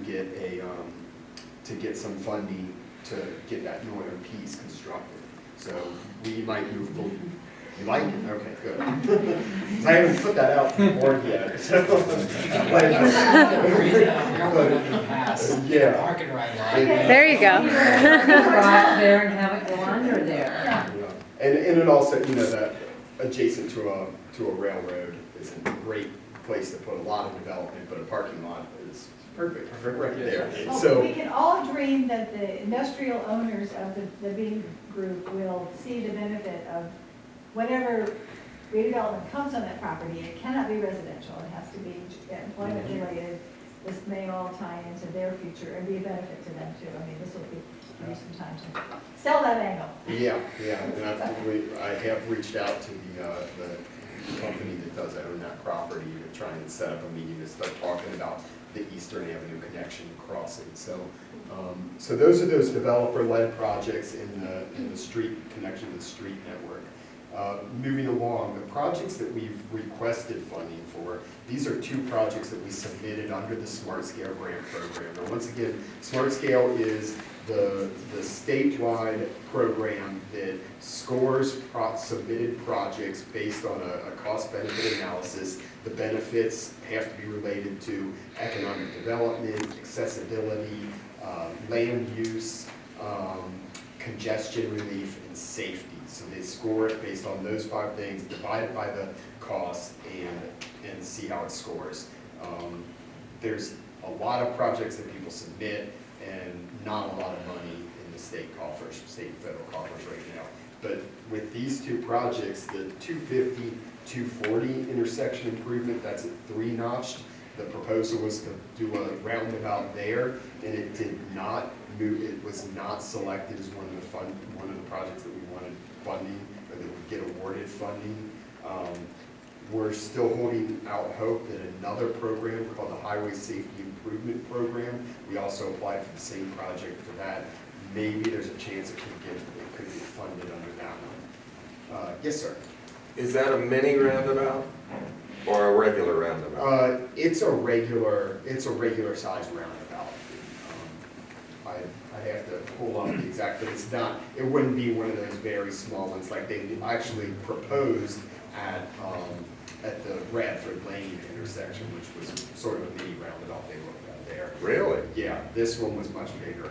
get some funding to get that northern piece constructed. So we might move forward. You like it? Okay, good. I haven't put that out to the board yet. Yeah.
Park and ride lot.
There you go. Drive there and have it go under there.
And it also, that adjacent to a railroad is a great place to put a lot of development, but a parking lot is perfect right there.
Well,
So
we can all dream that the industrial owners of the B group will see the benefit of whatever redevelopment comes on that property. It cannot be residential. It has to be employment related. This may all tie into their future and be a benefit to them too. I mean, this will be some time to sell that angle.
yeah, and I have reached out to the company that does own that property to try and set up a meeting to start talking about the Eastern Avenue connection crossing. So those are those developer-led projects in the street connection to the street network. Moving along, the projects that we've requested funding for, these are 2 projects that we submitted under the Smart Scale grant program. Now, once again, Smart Scale is the statewide program that scores submitted projects based on a cost-benefit analysis. The benefits have to be related to economic development, accessibility, land use, congestion relief, and safety. So they score it based on those 5 things, divide it by the cost, and see how it scores. There's a lot of projects that people submit, and not a lot of money in the state coffers, state and federal coffers right now. But with these 2 projects, the 250, 240 intersection improvement, that's at 3-notched. The proposal was to do a roundabout there, and it did not move. It was not selected as one of the projects that we wanted funding, or that would get awarded funding. We're still holding out hope that another program called the Highway Safety Improvement Program, we also applied for the same project for that. Maybe there's a chance it could be funded under that one. Yes, sir.
Is that a mini roundabout or a regular roundabout?
It's a regular sized roundabout. I'd have to pull up the exact, but it's not, it wouldn't be one of those very small ones like they actually proposed at the Bradford Lane intersection, which was sort of a mini roundabout they looked at there.
Really?
Yeah, this one was much bigger.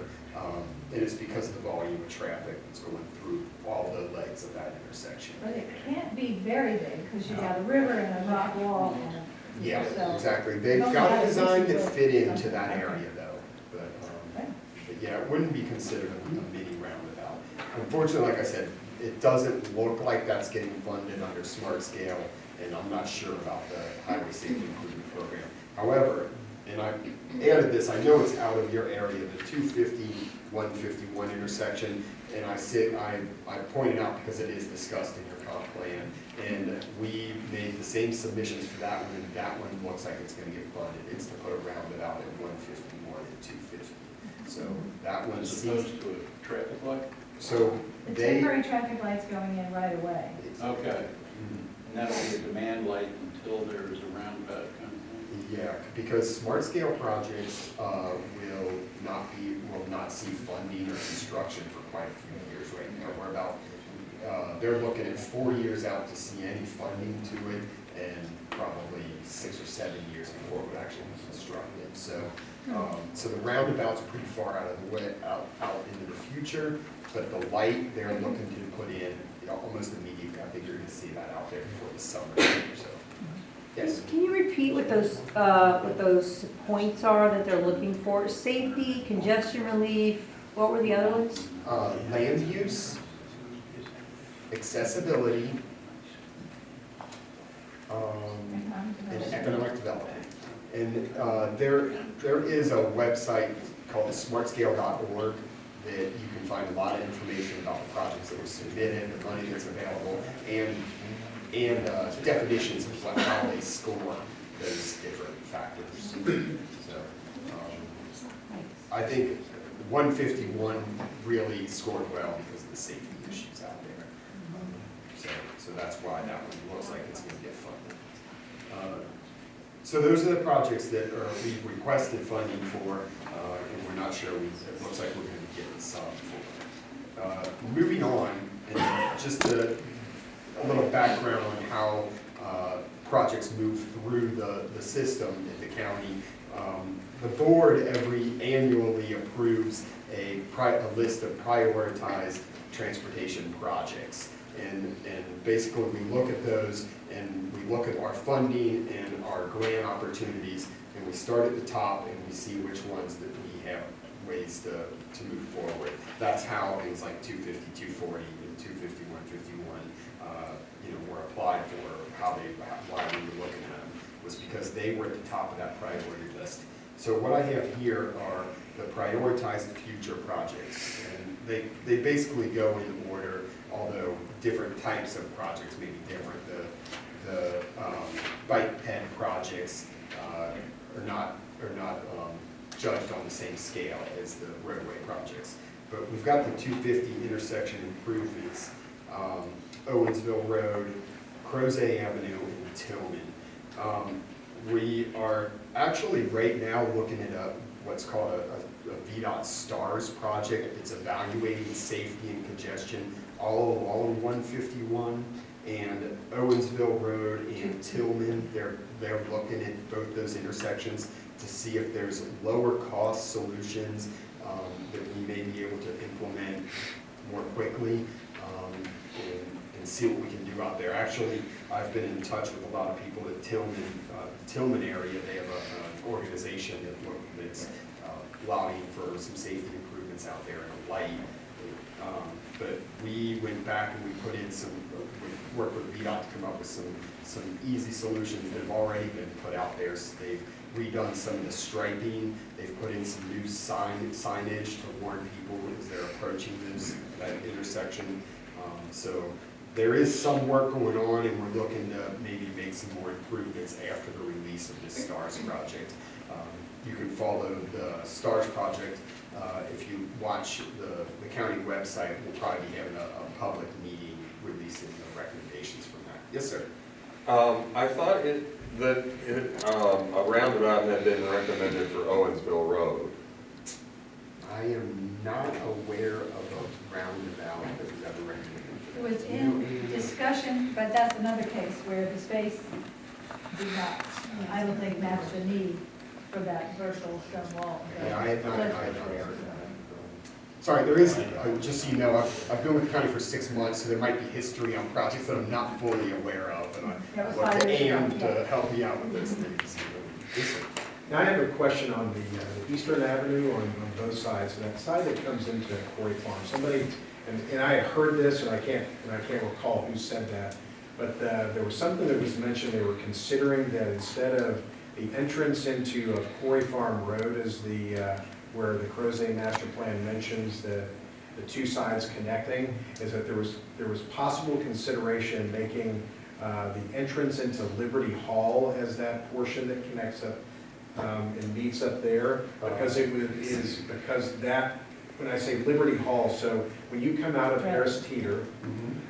And it's because of the volume of traffic that's going through all the legs of that intersection.
But it can't be very big, because you got a river and a rock wall and.
Yeah,
so-
exactly. They've got a design that fit into that area though. But yeah, it wouldn't be considered a mini roundabout. Unfortunately, like I said, it doesn't look like that's getting funded under Smart Scale, and I'm not sure about the Highway Safety Improvement Program. However, and I added this, I know it's out of your area, the 250, 151 intersection, and I pointed out because it is discussed in your comp plan, and we made the same submissions for that one, and that one looks like it's gonna get funded. It's to put a roundabout at 151 and 250. So that one
As
seems,
opposed to a traffic light?
so
The
they.
temporary traffic lights going in right away.
Okay. And that'll be a demand light until there's a roundabout kind of thing?
Yeah, because Smart Scale projects will not see funding or construction for quite a few years right now. We're about, they're looking at 4 years out to see any funding to it, and probably 6 or 7 years before it would actually be constructed. So the roundabout's pretty far out of the way, out into the future, but the light they're looking to put in almost immediately. I think you're gonna see that out there before the summer or so. Yes?
Can you repeat what those points are that they're looking for? Safety, congestion relief, what were the other ones?
Land use, accessibility, and economic development. And there is a website called the smartscale.org that you can find a lot of information about the projects that were submitted, the money that's available, and definitions of how they score those different factors. So I think 151 really scored well because of the safety issues out there. So that's why that one looks like it's going to get funded. So those are the projects that we've requested funding for, and we're not sure, it looks like we're going to be getting some for. Moving on, and just a little background on how projects move through the system at the county. The board annually approves a list of prioritized transportation projects. And basically we look at those and we look at our funding and our grant opportunities, and we start at the top and we see which ones that we have ways to move forward. That's how things like 250, 240, and 250, 151 were applied for, why we were looking at them, was because they were at the top of that priority list. So what I have here are the prioritized future projects, and they basically go in order, although different types of projects may be different. The bike ped projects are not judged on the same scale as the roadway projects. But we've got the 250 intersection improvements. Owensville Road, Crozet Avenue, and Tillman. We are actually right now looking at what's called a VDOT STARS project. It's evaluating safety and congestion all along 151 and Owensville Road and Tillman. They're looking at both those intersections to see if there's lower cost solutions that we may be able to implement more quickly and see what we can do out there. Actually, I've been in touch with a lot of people at Tillman area. They have an organization that's lobbying for some safety improvements out there and a light. But we went back and we put in we worked with VDOT to come up with some easy solutions that have already been put out there. So they've redone some of the striping. They've put in some new signage to warn people as they're approaching that intersection. So there is some work going on, and we're looking to maybe make some more improvements after the release of this STARS project. You can follow the STARS project. If you watch the county website, we'll probably be having a public meeting releasing the recommendations from that. Yes, sir.
I thought that a roundabout had been recommended for Owensville Road.
I am not aware of a roundabout that was ever recommended.
It was in discussion, but that's another case where the space did not, I don't think, match the need for that vertical stone wall.
Yeah, I had not heard that. Sorry, there is, just so you know, I've been with the county for 6 months, so there might be history on projects that I'm not fully aware of, and I'd like to aim to help me out with those things. Yes, sir.
Now, I have a question on the Eastern Avenue on both sides, and that side that comes into Quarry Farm. Somebody, and I had heard this, and I can't recall who said that, but there was something that was mentioned. They were considering that instead of the entrance into Quarry Farm Road as where the Crozet Master Plan mentions the two sides connecting, is that there was possible consideration in making the entrance into Liberty Hall as that portion that connects up and meets up there, because because that, when I say Liberty Hall, so when you come out of Harris Teeter,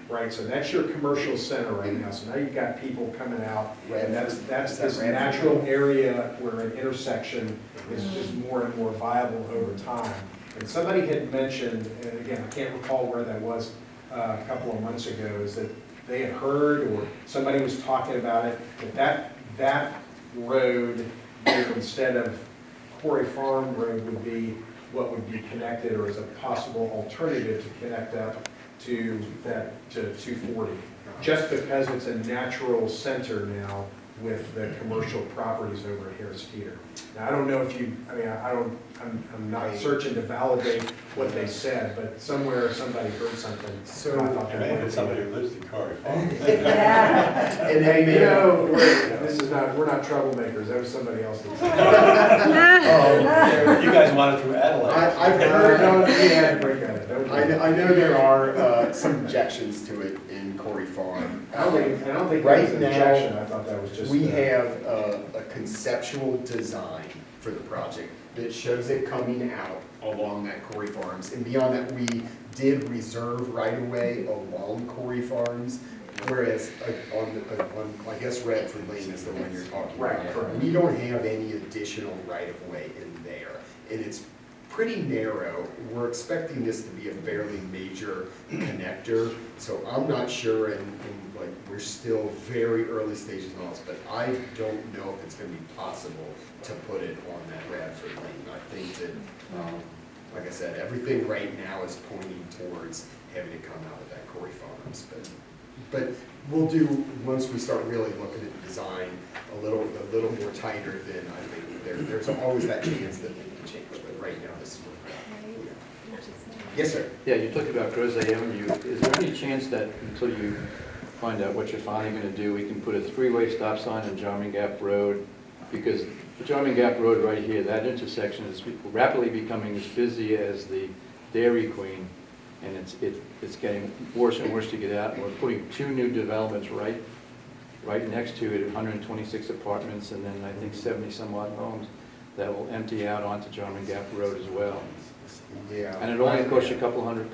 right, so that's your commercial center right now, so now you've got people coming out, and that's this natural area where an intersection is just more and more viable over time. And somebody had mentioned, and again, I can't recall where that was a couple of months ago, is that they had heard, or somebody was talking about it, that road here instead of Quarry Farm Road would be what would be connected, or as a possible alternative to connect up to 240. Just because it's a natural center now with the commercial properties over at Harris Teeter. Now, I don't know if I'm not searching to validate what they said, but somewhere somebody heard something.
So, and somebody who lives in Quarry Farm.
And hey, we're not troublemakers, that was somebody else that said.
You guys want it through Adelaide.
I've heard,
I
know there are some objections to it in Quarry Farm.
I don't think
right
that was an objection. I thought that was just.
We have a conceptual design for the project that shows it coming out along that Quarry Farms. And beyond that, we did reserve right-of-way along Quarry Farms, whereas on I guess Redford Lane is the one you're talking about.
Correct.
We don't have any additional right-of-way in there. And it's pretty narrow. We're expecting this to be a fairly major connector, so I'm not sure, and like we're still very early stages on this, but I don't know if it's going to be possible to put it on that Radford Lane. I think that, like I said, everything right now is pointing towards having it come out of that Quarry Farms, but we'll do, once we start really looking at the design a little more tighter, then I think there's always that chance that it can change, but right now this is what we're at. Yes, sir.
Yeah, you talked about Crozet Avenue. Is there any chance that until you find out what you're finally going to do, we can put a three-way stop sign on Jarman Gap Road? Because the Jarman Gap Road right here, that intersection is rapidly becoming as busy as the Dairy Queen, and it's getting worse and worse to get out. And we're putting two new developments right next to it, 126 apartments, and then I think 70 some odd homes. that will empty out onto Jarman Gap Road as well.
Yeah.
And it only costs you a couple $100.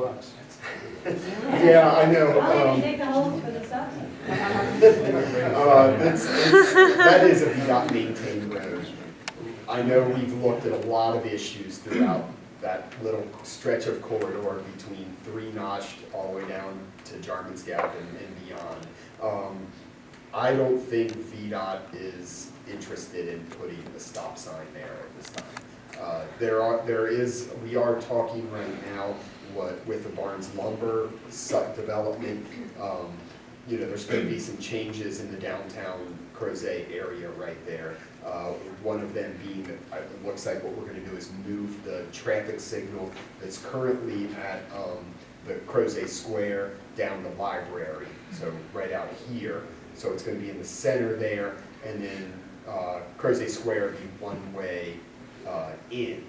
Yeah, I know.
I'll even dig the holes for the stop sign.
That is a VDOT maintained road. I know we've looked at a lot of issues throughout that little stretch of corridor between Three Notch all the way down to Jarman's Gap and beyond. I don't think VDOT is interested in putting a stop sign there at this time. We are talking right now with the Barnes Lumber site development. There's going to be some changes in the downtown Crozet area right there. One of them being that it looks like what we're going to do is move the traffic signal that's currently at the Crozet Square down the library, so right out here. So it's going to be in the center there, and then Crozet Square be one way in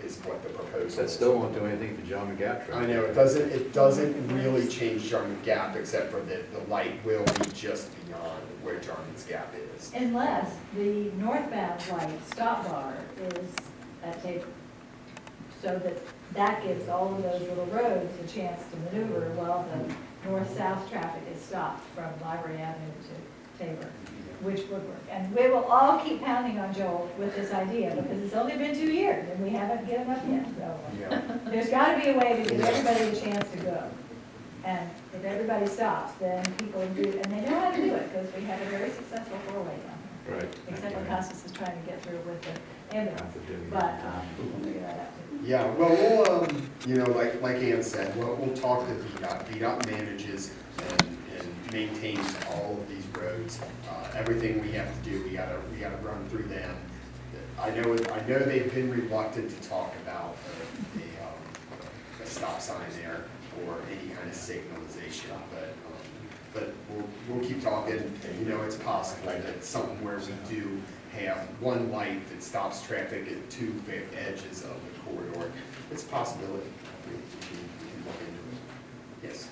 is what the proposal is.
That still won't do anything for Jarman Gap traffic.
I know, it doesn't really change Jarman Gap, except for that the light will be just beyond where Jarman's Gap is.
Unless the northbound light stop bar is at Tabor. So that gives all of those little roads a chance to maneuver while the north-south traffic is stopped from Library Avenue to Tabor, which would work. And we will all keep pounding on Joel with this idea, because it's only been 2 years and we haven't given up yet. So there's got to be a way to give everybody a chance to go. And if everybody stops, then people do, and they know how to do it, because we have a very successful four-way down here.
Right.
Except when Costas is trying to get through with the ambulance, but we'll figure that out too.
Yeah, well, we'll, like Ann said, we'll talk to VDOT. VDOT manages and maintains all of these roads. Everything we have to do, we gotta run through them. I know they've been reluctant to talk about a stop sign there or any kind of signalization, but we'll keep talking. It's possible that something where we do have one light that stops traffic at two edges of the corridor. It's a possibility. We can look into it. Yes.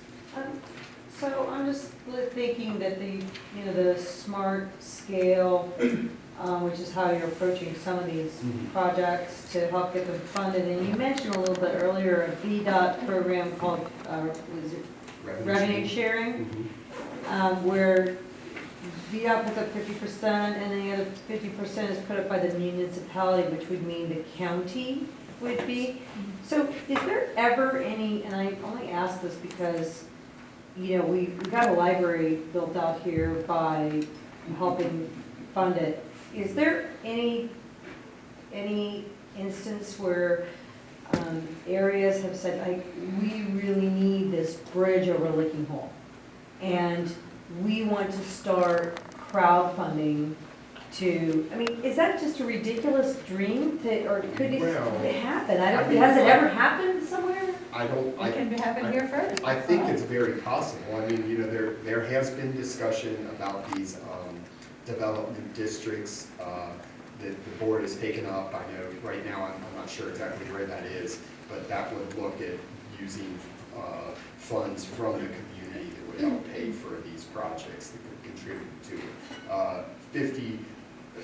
So I'm just thinking that the smart scale, which is how you're approaching some of these projects to help get them funded. And you mentioned a little bit earlier a VDOT program called, was it revenue sharing, where VDOT puts up 50% and then the other 50% is put up by the municipality, which would mean the county would be. So is there ever any, and I only ask this because we got a library built out here by helping fund it. Is there any instance where areas have said, we really need this bridge over Licking Hole, and we want to start crowdfunding to, is that just a ridiculous dream or could it happen? Has it ever happened somewhere?
It can happen here first.
I think it's very possible. There has been discussion about these development districts that the board has taken up. I know right now I'm not sure exactly where that is, but that would look at using funds from the community that would help pay for these projects that could contribute to it.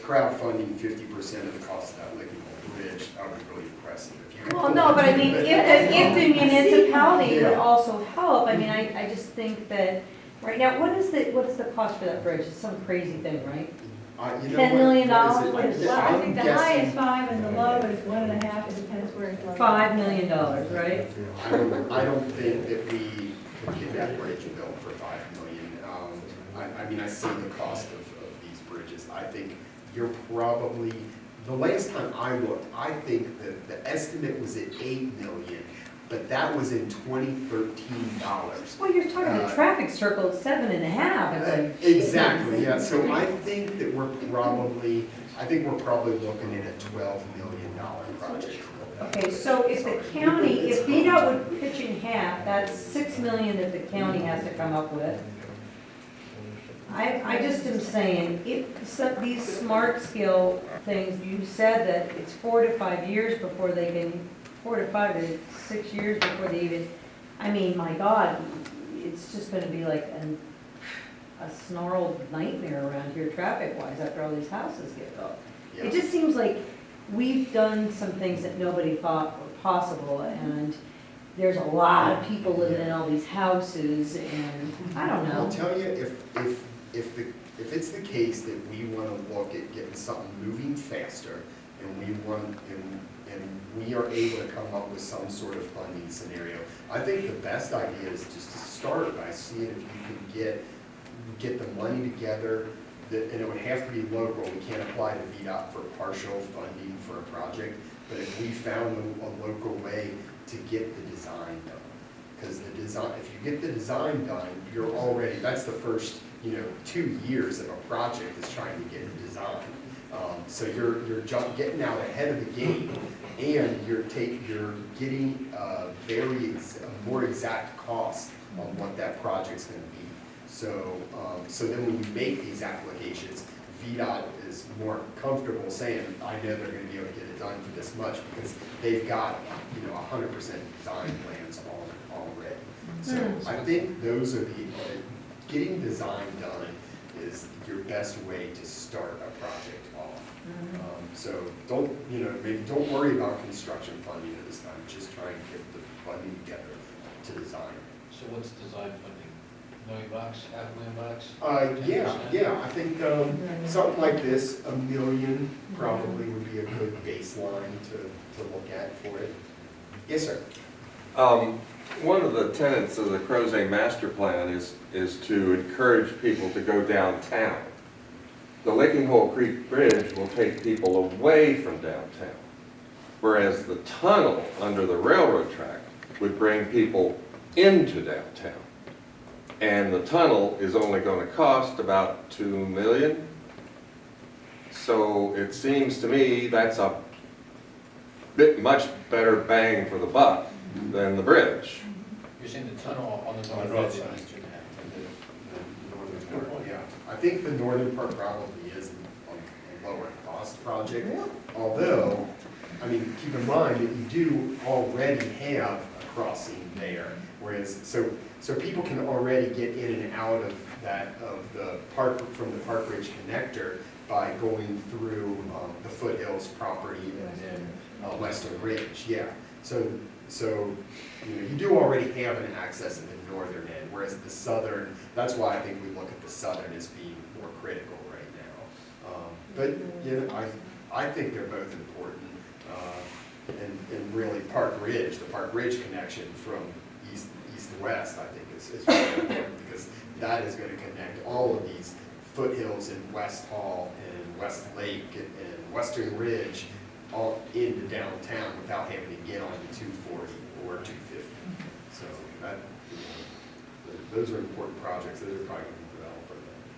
Crowdfunding 50% of the cost of that Licking Hole Bridge, that would be really impressive.
Well, no, but if the municipality would also help, I just think that right now, what is the cost for that bridge? It's some crazy thing, right? $10 million? What is it?
I think the high is 5 and the low is 1.5, it depends where it's located.
$5 million, right?
I don't think that we could get that bridge built for $5 million. I see the cost of these bridges. I think you're probably, the last time I looked, I think that the estimate was at $8 million, but that was in 2013 dollars.
Well, you're talking a traffic circle at 7.5.
Exactly, yeah. So I think that we're probably looking at a $12 million project.
Okay, so if the county, if VDOT would pitch in half, that's $6 million that the county has to come up with. I just am saying, if these smart scale things, you said that it's 4 to 5 years before they can, 4 to 5 to 6 years before they even, my God, it's just gonna be like a snarled nightmare around here traffic-wise after all these houses get built.
Yeah.
It just seems like we've done some things that nobody thought were possible, and there's a lot of people living in all these houses, and I don't
I'll
know.
tell you, if it's the case that we want to look at getting something moving faster, and we are able to come up with some sort of funding scenario, I think the best idea is just to start by seeing if you can get the money together, and it would have to be local. We can't apply to VDOT for partial funding for a project, but if we found a local way to get the design done. Because the design, if you get the design done, you're already, that's the first, 2 years of a project is trying to get the design. So you're getting out ahead of the game, and you're getting a more exact cost on what that project's gonna be. So then when you make these applications, VDOT is more comfortable saying, I know they're gonna be able to get it done for this much, because they've got, 100% design plans already. So I think those are getting design done is your best way to start a project off. So maybe don't worry about construction funding at this time, just try and get the funding together to design.
So what's design funding? $1 million, $500,000?
Yeah, I think something like this, $1 million probably would be a good baseline to look at for it. Yes, sir.
One of the tenets of the Crozet master plan is to encourage people to go downtown. The Licking Hole Creek Bridge will take people away from downtown, whereas the tunnel under the railroad track would bring people into downtown. And the tunnel is only going to cost about $2 million. So it seems to me that's a much better bang for the buck than the bridge.
You're saying the tunnel on the
north
side?
Yeah, I think the northern part probably is a lower cost project, although, keep in mind that you do already have a crossing there, whereas, so people can already get in and out of the park, from the Park Ridge connector by going through the Foothills property and then Western Ridge, yeah. So you do already have an access at the northern end, whereas at the southern, that's why I think we look at the southern as being more critical right now. But I think they're both important. And really Park Ridge, the Park Ridge connection from east to west, I think is really important, because that is going to connect all of these foothills in West Hall and West Lake and Western Ridge all into downtown without having to get on the 240 or 250. So those are important projects. Those are probably going to develop.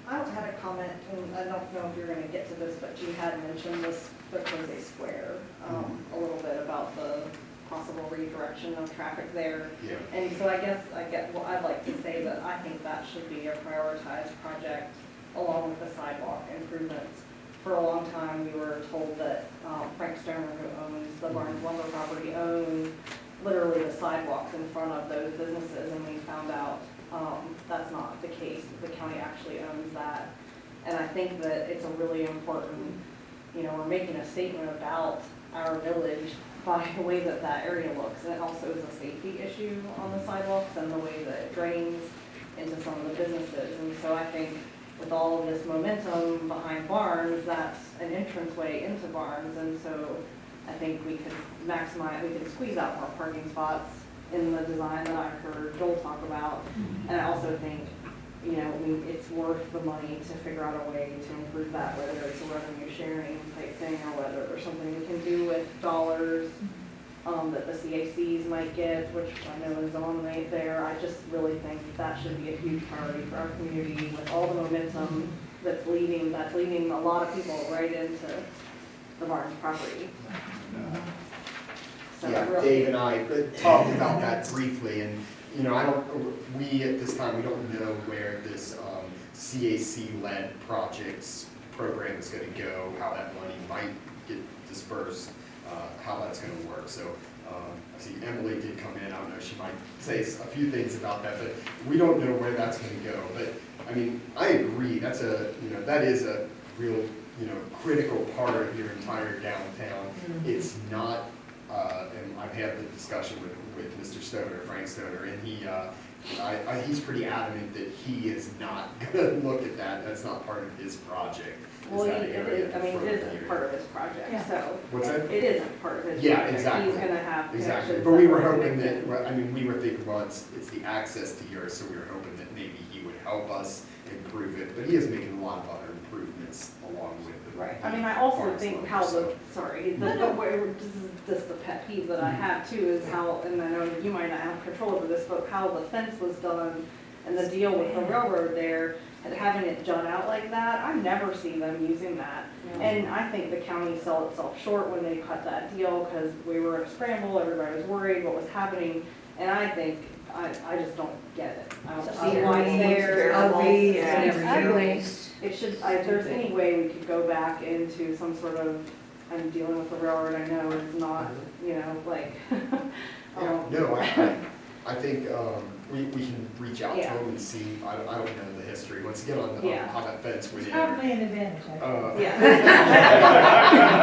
I also had a comment, and I don't know if you're going to get to this, but you had mentioned the Crozet Square a little bit about the possible redirection of traffic there.
Yeah.
And so I'd like to say that I think that should be a prioritized project along with the sidewalk improvements. For a long time, we were told that Frank Stoner, who owns the Barnes Lumber property, owned literally the sidewalks in front of those businesses, and we found out that's not the case. The county actually owns that. And I think that it's a really important, we're making a statement about our village by the way that area looks. And it also is a safety issue on the sidewalks and the way that it drains into some of the businesses. And so I think with all of this momentum behind Barnes, that's an entranceway into Barnes. And so I think we could squeeze out more parking spots in the design that I heard Joel talk about. And I also think, it's worth the money to figure out a way to improve that, whether it's a revenue sharing type thing or whether there's something we can do with dollars that the CACs might get, which I know is on there. I just really think that should be a huge priority for our community with all the momentum that's leading a lot of people right into the Barnes property. So
Yeah,
really,
Dave and I talked about that briefly, and we at this time, we don't know where this CAC-led projects program is going to go, how that money might get dispersed, how that's going to work. So I see Emily did come in. I don't know, she might say a few things about that, but we don't know where that's going to go. But I agree. That is a real critical part of your entire downtown. It's not, and I've had the discussion with Mr. Stoner, Frank Stoner, and he's pretty adamant that he is not gonna look at that. That's not part of his project.
Well,
that
it
area
is,
in front
it
of the
isn't
area.
part of his project,
Yeah.
so.
What's that?
It isn't part of his
Yeah,
project.
exactly.
He's gonna have
Exactly,
connections.
but we were
that will
hoping
connect
that,
him.
we were thinking, well, it's the access to yours, so we were hoping that maybe he would help us improve it, but he is making a lot of other improvements along with it.
Right, I mean, I also
Farms
think
Lumber,
how
so-
this is just the pet peeve that I have too, is how, and I know you might not have control over this, but how the fence was done and the deal with the railroad there, and having it jut out like that, I've never seen them using that. And I think the county sold itself short when they cut that deal, because we were in a scramble, everybody was worried what was happening, and I think, I just don't get it. I don't see why it's there. It should, if there's any way we could go back into some sort of, I'm dealing with the railroad, I know it's not, like,
No, I think we can reach out to
Yeah.
him and see, I don't know the history, once again, on
Yeah.
how that fence went in.
Probably an advantage, actually.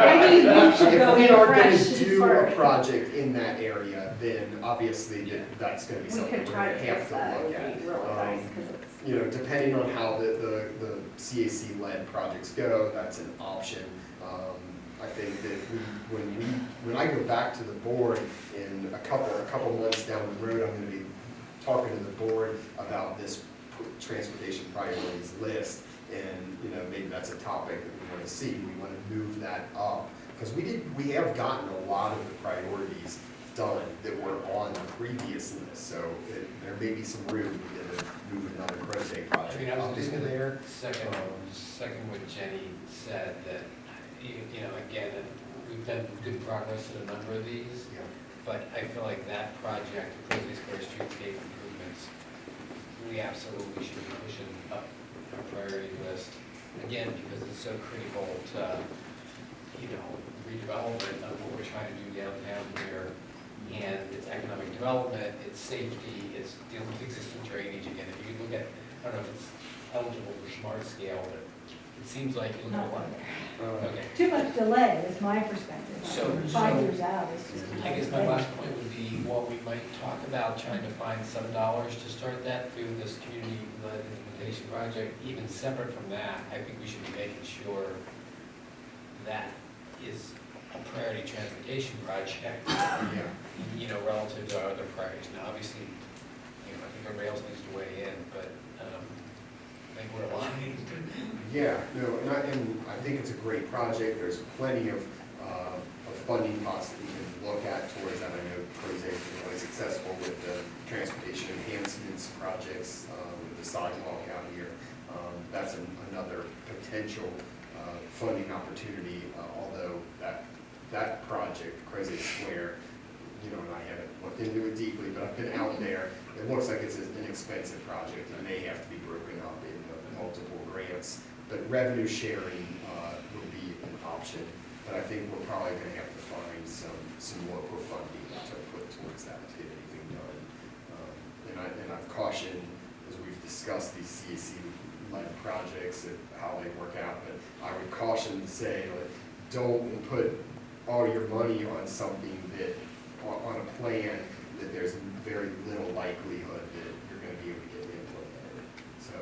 Maybe you should go
If we
in
are
fresh
gonna do a
first.
project in that area, then obviously that's gonna be
We
something
could
we're
try
gonna
to
have
fix
to
that, it
look
would
at.
be really nice, because it's.
Depending on how the CAC-led projects go, that's an option. I think that when I go back to the board in a couple months down the road, I'm gonna be talking to the board about this transportation priorities list. And, maybe that's a topic that we want to see. We want to move that up. Because we have gotten a lot of the priorities done that were on the previous list. So there may be some room to move another Crozet project
I mean, I
up
was just
into
gonna
there.
second what Jenny said, that, again, we've done good progress in a number of these,
Yeah.
but I feel like that project, the Crozet Square Streetscape improvements, we absolutely should be pushing up our priority list, again, because it's so critical to, redevelopment of what we're trying to do downtown here. And it's economic development, it's safety, it's dealing with existing drainage. Again, if you look at, I don't know if it's eligible for smart scale, but it seems like you look at one. Okay.
Too much delay is my perspective.
So-
5 years out is just.
I guess my last point would be, while we might talk about trying to find some dollars to start that through this community-led implementation project, even separate from that, I think we should be making sure that is a priority transportation project, relative to our other priorities. Now, obviously, I think our rails needs to weigh in, but I think we're aligned.
Yeah, no, and I think it's a great project. There's plenty of funding pots that we can look at towards that. I know Crozet has been really successful with the transportation enhancements projects with the sidewalk out here. That's another potential funding opportunity, although that project, Crozet Square, and I haven't looked into it deeply, but I've been out there. It looks like it's an inexpensive project. It may have to be broken up in multiple grants, but revenue sharing would be an option. But I think we're probably going to have to find some local funding to put towards that to get anything done. And I've cautioned, as we've discussed these CAC-led projects and how they work out, but I would caution to say, don't put all your money on something that, on a plan that there's very little likelihood that you're going to be able to get implemented. So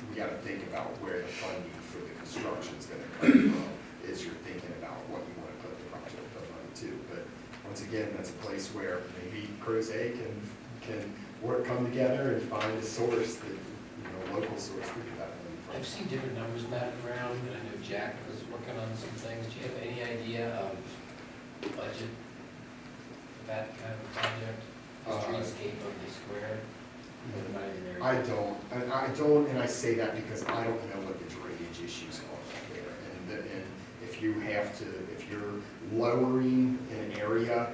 we got to think about where the funding for the construction is going to come from as you're thinking about what you want to put the project money to. But once again, that's a place where maybe Crozet can come together and find a source that, local source to get that money from.
I've seen different numbers batted around, and I know Jack was working on some things. Do you have any idea of budget for that kind of project? The streetscape of the square?
I don't, and I say that because I don't know what the drainage issues are there. And if you're lowering an area,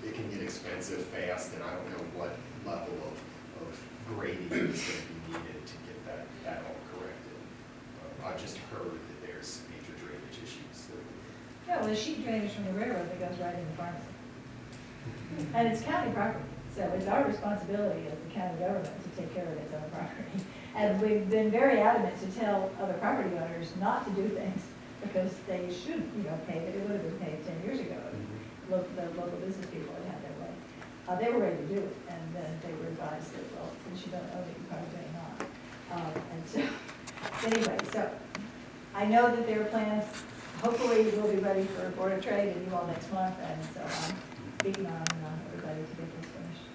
it can get expensive fast, and I don't know what level of grading is going to be needed to get that all corrected. I've just heard that there's major drainage issues.
Yeah, well, there's sheet drainage from the railroad that goes right in the pharmacy. And it's county property, so it's our responsibility as the county government to take care of its own property. And we've been very adamant to tell other property owners not to do things because they should, pave it. It would have been paved 10 years ago. Look, the local business people had had their way. They were ready to do it, and then they were advised that, well, since you don't own it, you probably better not. And so, anyway, so I know that there are plans. Hopefully, we'll be ready for Board of Trade and you all next month, and so I'm beating on everybody to get this finished.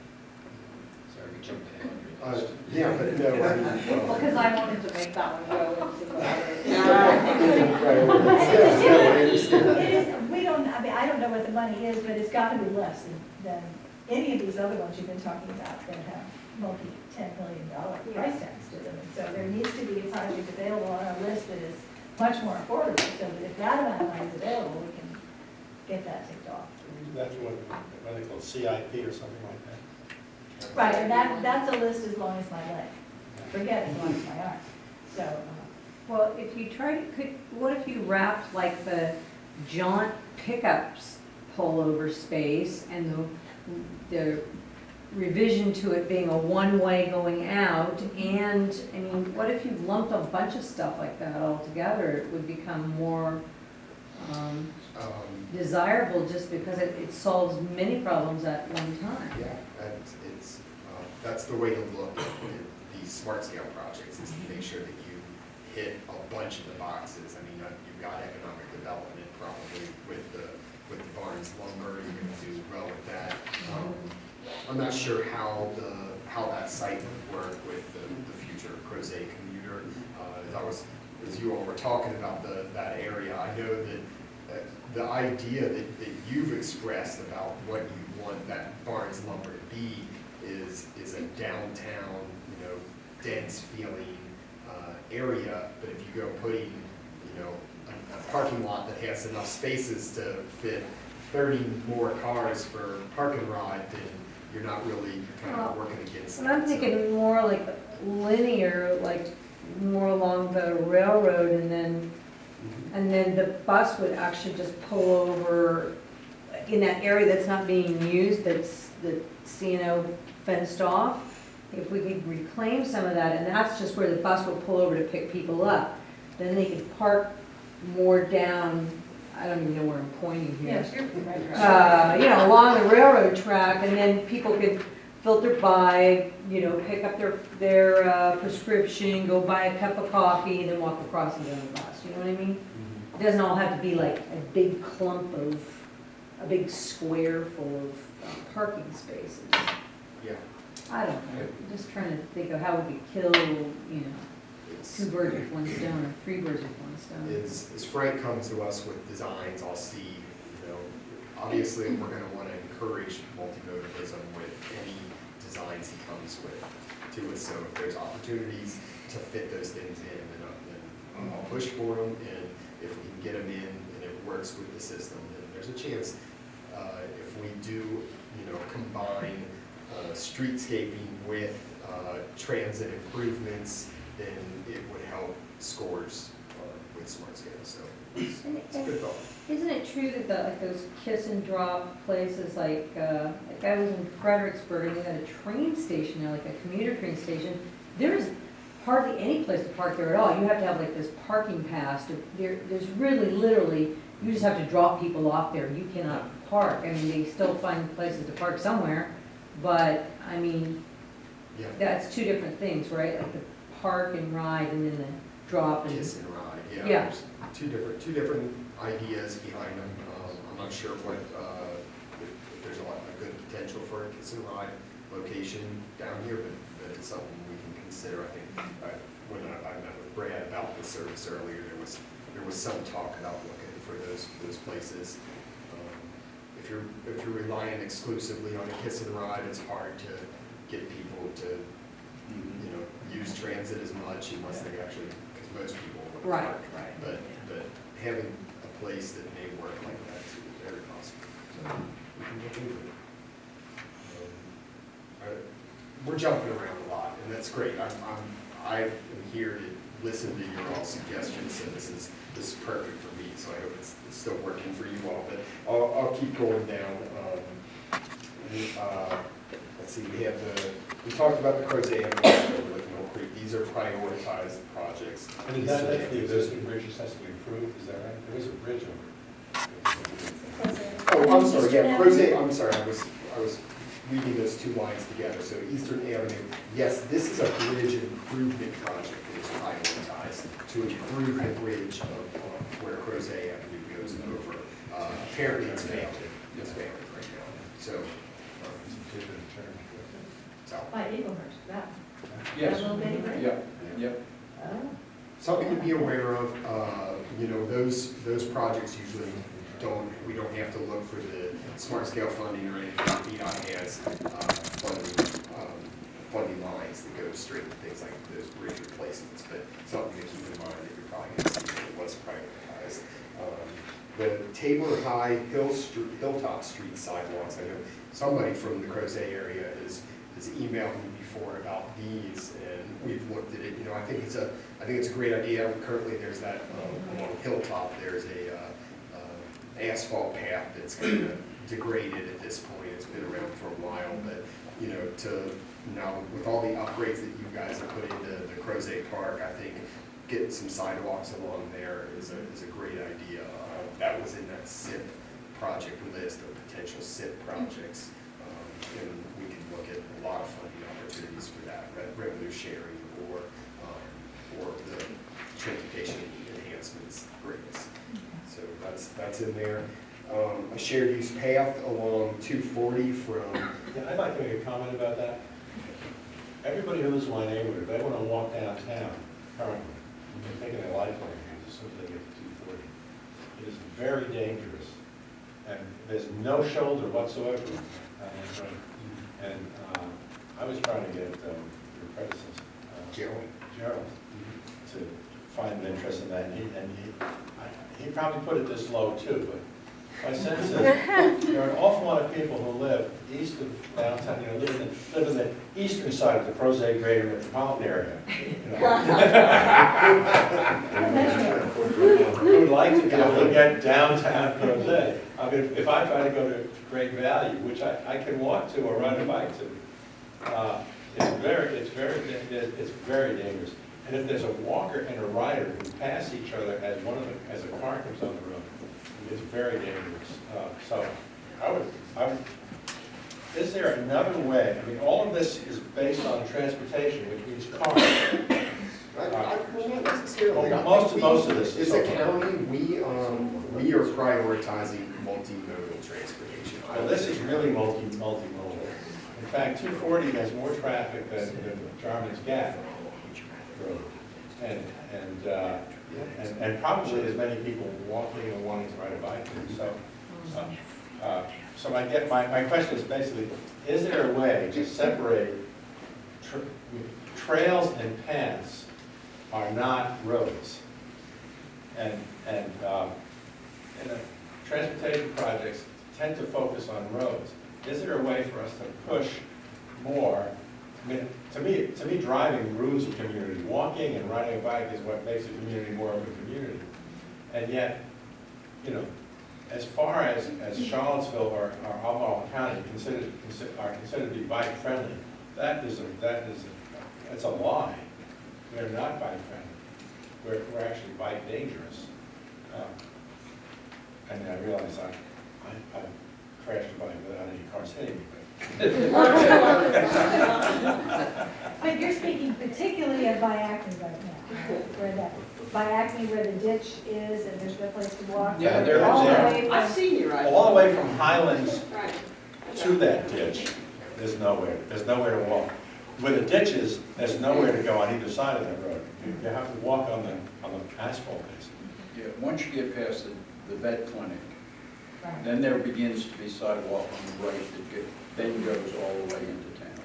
Sorry, we jumped ahead on your list.
Yeah, but no, I mean,
Well, because I wanted to make that one go into the
It is, we don't, I mean, I don't know what the money is, but it's got to be less than any of these other ones you've been talking about that have multi-$10 million price tags to them. And so there needs to be a project available on our list that is much more affordable, so that if that amount of money is available, we can get that ticked off.
That's what they call CIP or something like that.
Right, and that's a list as long as my leg. Forget as long as my arm. So,
Well, if you what if you wrapped like the JAUNT pickups pullover space and the revision to it being a one-way going out, and, I mean, what if you lumped a bunch of stuff like that all together? It would become more desirable just because it solves many problems at one time.
yeah, that's the way to look at these smart scale projects, is to make sure that you hit a bunch of the boxes. I mean, you've got economic development probably with the Barnes lumber, you're going to do well with that. I'm not sure how that site would work with the future Crozet commuter. As you all were talking about that area, I know that the idea that you've expressed about what you want that Barnes lumber to be is a downtown, dense feeling area. But if you go putting, a parking lot that has enough spaces to fit 30 more cars for park and ride, then you're not really kind of working against that.
And I'm thinking more like linear, like more along the railroad, and then the bus would actually just pull over in that area that's not being used, that's fenced off. If we could reclaim some of that, and that's just where the bus will pull over to pick people up, then they could park more down, I don't even know where I'm pointing here.
yes, you're right.
Along the railroad track, and then people could filter by, pick up their prescription, go buy a cup of coffee, and then walk across and get on the bus. You know what I mean? It doesn't all have to be like a big a big square full of parking spaces.
Yeah.
I don't know. I'm just trying to think of how we could kill, two birds with one stone, or three birds with one stone.
As Frank comes to us with designs, I'll see, obviously we're going to want to encourage multimodalism with any designs he comes with to us. So if there's opportunities to fit those things in, then I'll push for them. And if we can get them in and it works with the system, then there's a chance if we do, combine streetscaping with transit improvements, then it would help scores with smart scale. So it's a good thought.
Isn't it true that those kiss and drop places, like I was in Fredericksburg, and they had a train station there, like a commuter train station. There's hardly any place to park there at all. You have to have like this parking pass. There's really, literally, you just have to drop people off there. You cannot park. I mean, they still find places to park somewhere, but I mean,
Yeah.
that's two different things, right? Like the park and ride, and then the drop and.
Kiss and ride, yeah.
Yeah.
There's two different ideas behind them. I'm not sure if there's a good potential for a kiss and ride location down here, but it's something we can consider. I think when I met with Brad about the service earlier, there was some talk about looking for those places. If you're relying exclusively on a kiss and ride, it's hard to get people to use transit as much unless they actually, because most people would park.
Right.
But having a place that may work like that is very possible. So we can look into it. We're jumping around a lot, and that's great. I am here to listen to your all suggestions, so this is perfect for me. So I hope it's still working for you all. But I'll keep going down. Let's see. We talked about the Crozet overlooking Mill Creek these are prioritized projects.
And is that the existing bridge just has to be improved, is that right? There is a bridge over
Oh, I'm sorry, yeah, Crozet, I'm sorry, I was reading those two lines together. So Eastern Avenue, yes, this is a bridge improvement project that is prioritized to improve the bridge of where Crozet Avenue goes over. Apparently it's failed, right now, so. So,
By Eaglehurst, that.
Yes.
That little bitty bridge?
Yep, yep.
Oh.
something to be aware of, you know, those projects usually we don't have to look for the smart scale funding or anything. VDOT has funding lines that go straight to things like those bridge replacements, but something to keep in mind that you're probably going to see that it was prioritized. The Tabor High Hilltop Street sidewalks, I know somebody from the Crozet area has emailed me before about these, and we've looked at it. You know, I think it's a great idea. Currently, there's that along Hilltop. There's a asphalt path that's kind of degraded at this point. It's been around for a while, but you know, now with all the upgrades that you guys have put into the Crozet Park, I think getting some sidewalks along there is a great idea. That was in that SIP project list of potential SIP projects, and we can look at a lot of funding opportunities for that, revenue sharing or the transportation enhancements grants. So that's in there. A shared use path along 240 from.
Yeah, I'd like to make a comment about that. Everybody who lives in my neighborhood, if they want to walk downtown currently, they're taking their lifeline as soon as they get to 240. It is very dangerous, and there's no shoulder whatsoever. I was trying to get your predecessor, Gerald, to find an interest in that, and he probably put it this low too, but my sense is there are an awful lot of people who live east of downtown, you know, live in the eastern side of the Crozet greater metropolitan area. You know. Who would like to be able to get downtown Crozet. I mean, if I try to go to Great Value, which I can walk to or ride a bike to, it's very dangerous. And if there's a walker and a rider who pass each other as a car comes on the road, it's very dangerous. So I would, is there another way? I mean, all of this is based on transportation, which means cars.
Well, not necessarily.
Most of this
is a county. We are prioritizing multimodal transportation.
Well, this is really multimodal. In fact, 240 has more traffic than Jarman's Gap Road, and probably as many people walking and wanting to ride a bike. So my question is basically: is there a way to separate trails and paths are not roads, and transportation projects tend to focus on roads? Is there a way for us to push more? I mean, to me, driving rules a community. Walking and riding a bike is what makes a community more of a community. And yet, you know, as far as Charlottesville or Albemarle County are considered to be bike friendly, that's a lie. We're not bike friendly. We're actually bike dangerous. And I realize I crashed a bike without any cars hitting me.
But you're speaking particularly of Biacne right now, where the ditch is and there's no place to walk.
Yeah, there is.
I've seen you ride.
All the way from Highlands to that ditch, there's nowhere to walk. Where the ditch is, there's nowhere to go on either side of that road. You have to walk on the asphalt, basically.
Yeah, once you get past the vet clinic, then there begins to be sidewalk on the right that then goes all the way into town.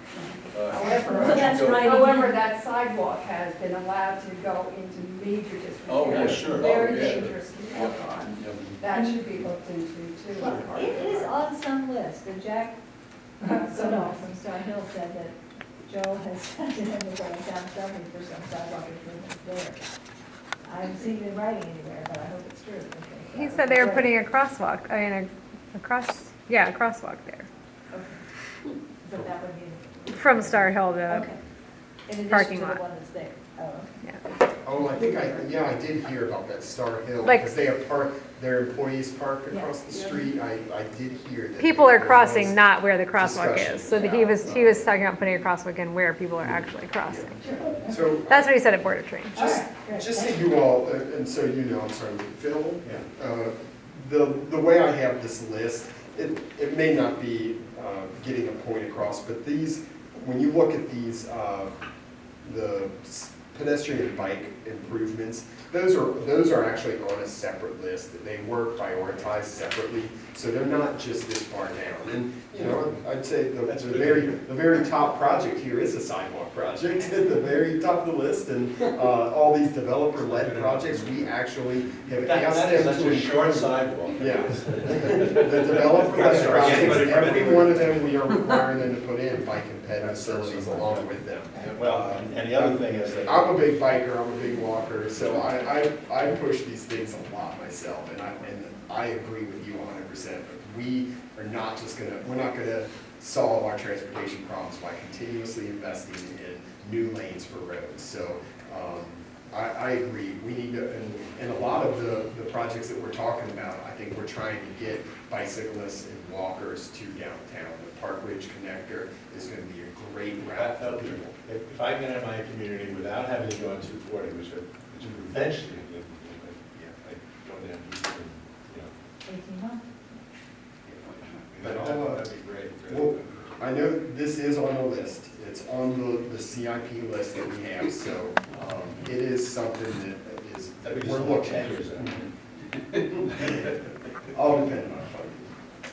However, that sidewalk has been allowed to go into major disrepair.
Oh, yeah, sure.
Very
Oh, yeah.
dangerous to walk on. That should be looked into too.
Well, it is on some list, and Jack Sodol from Star Hill said that Joe has sent him to go down shopping for some sidewalk improvements there. I haven't seen it in writing anywhere, but I hope it's true.
He said they were putting a crosswalk, a crosswalk there.
Okay. But that would be.
From Star Hill to,
Okay. In addition
parking
to the
lot.
one that's there. Oh, okay.
Yeah.
Oh, I think I did hear about that Star Hill,
Like-
because they have their employees park
Yeah.
across the street. I did hear that.
People are
there
crossing
was
not where the crosswalk
discussion
is. So that he was talking about putting a crosswalk in where people are actually crossing.
So,
That's what he said at Board of Trade.
just so you all, and so you know, I'm sorry, Phil, the way I have this list, it may not be getting a point across, but these, when you look at these, the pedestrian and bike improvements, those are actually on a separate list. They were prioritized separately, so they're not just this far down. And, you know, I'd say the very top project here is a sidewalk project at the very top of the list, and all these developer-led projects, we actually have asked them to.
That's a short sidewalk.
Yeah. The developer-led projects, every one of them, we are requiring them to put in bike and ped facilities along with them.
Well, and the other thing is that.
I'm a big biker, I'm a big walker, so I push these things a lot myself, and I agree with you 100%. We are not just we're not gonna solve our transportation problems by continuously investing in new lanes for roads. So, I agree, we need to, and a lot of the projects that we're talking about, I think we're trying to get bicyclists and walkers to downtown. The Park Ridge Connector is gonna be a great route for people.
If I get in my community without having to go on 240, which eventually, I go down,
18 months.
But,
that'd be great.
well, I know this is on the list, it's on the CIP list that we have, so it is something that is, we're looking at. All depending on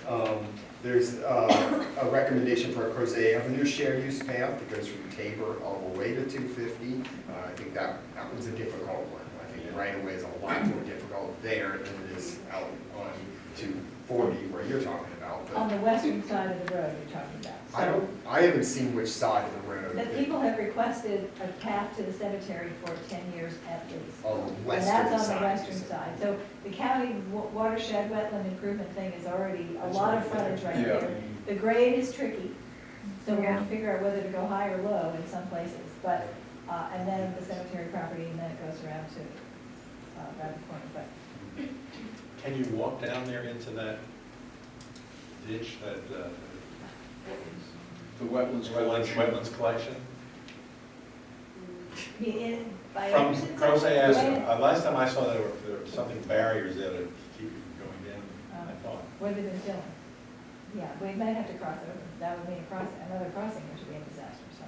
funding. There's a recommendation for a Crozet Avenue shared use path that goes from Tabor all the way to 250. I think that one's a difficult one. I think right away is a lot more difficult there than it is out on 240 where you're talking about. But
On the western side of the road you're talking about. So
I haven't seen which side of the road.
the people have requested a path to the cemetery for 10 years at least.
On the
And
western
that's on the
side.
western side. So the county watershed wetland improvement thing is already a lot of frontage right there. The grade is tricky, so we're gonna figure out whether to go high or low in some places. But, and then the cemetery property, and then it goes around to Rabbit Point. But
Can you walk down there into that ditch,
The wetlands
wetlands collection?
by
From
Anderson side?
Crozet Avenue,
Right.
last time I saw there were something barriers there to keep you from going down, I thought.
What have they been doing? Yeah, we might have to cross over. That would mean another crossing, which would be a disaster, so.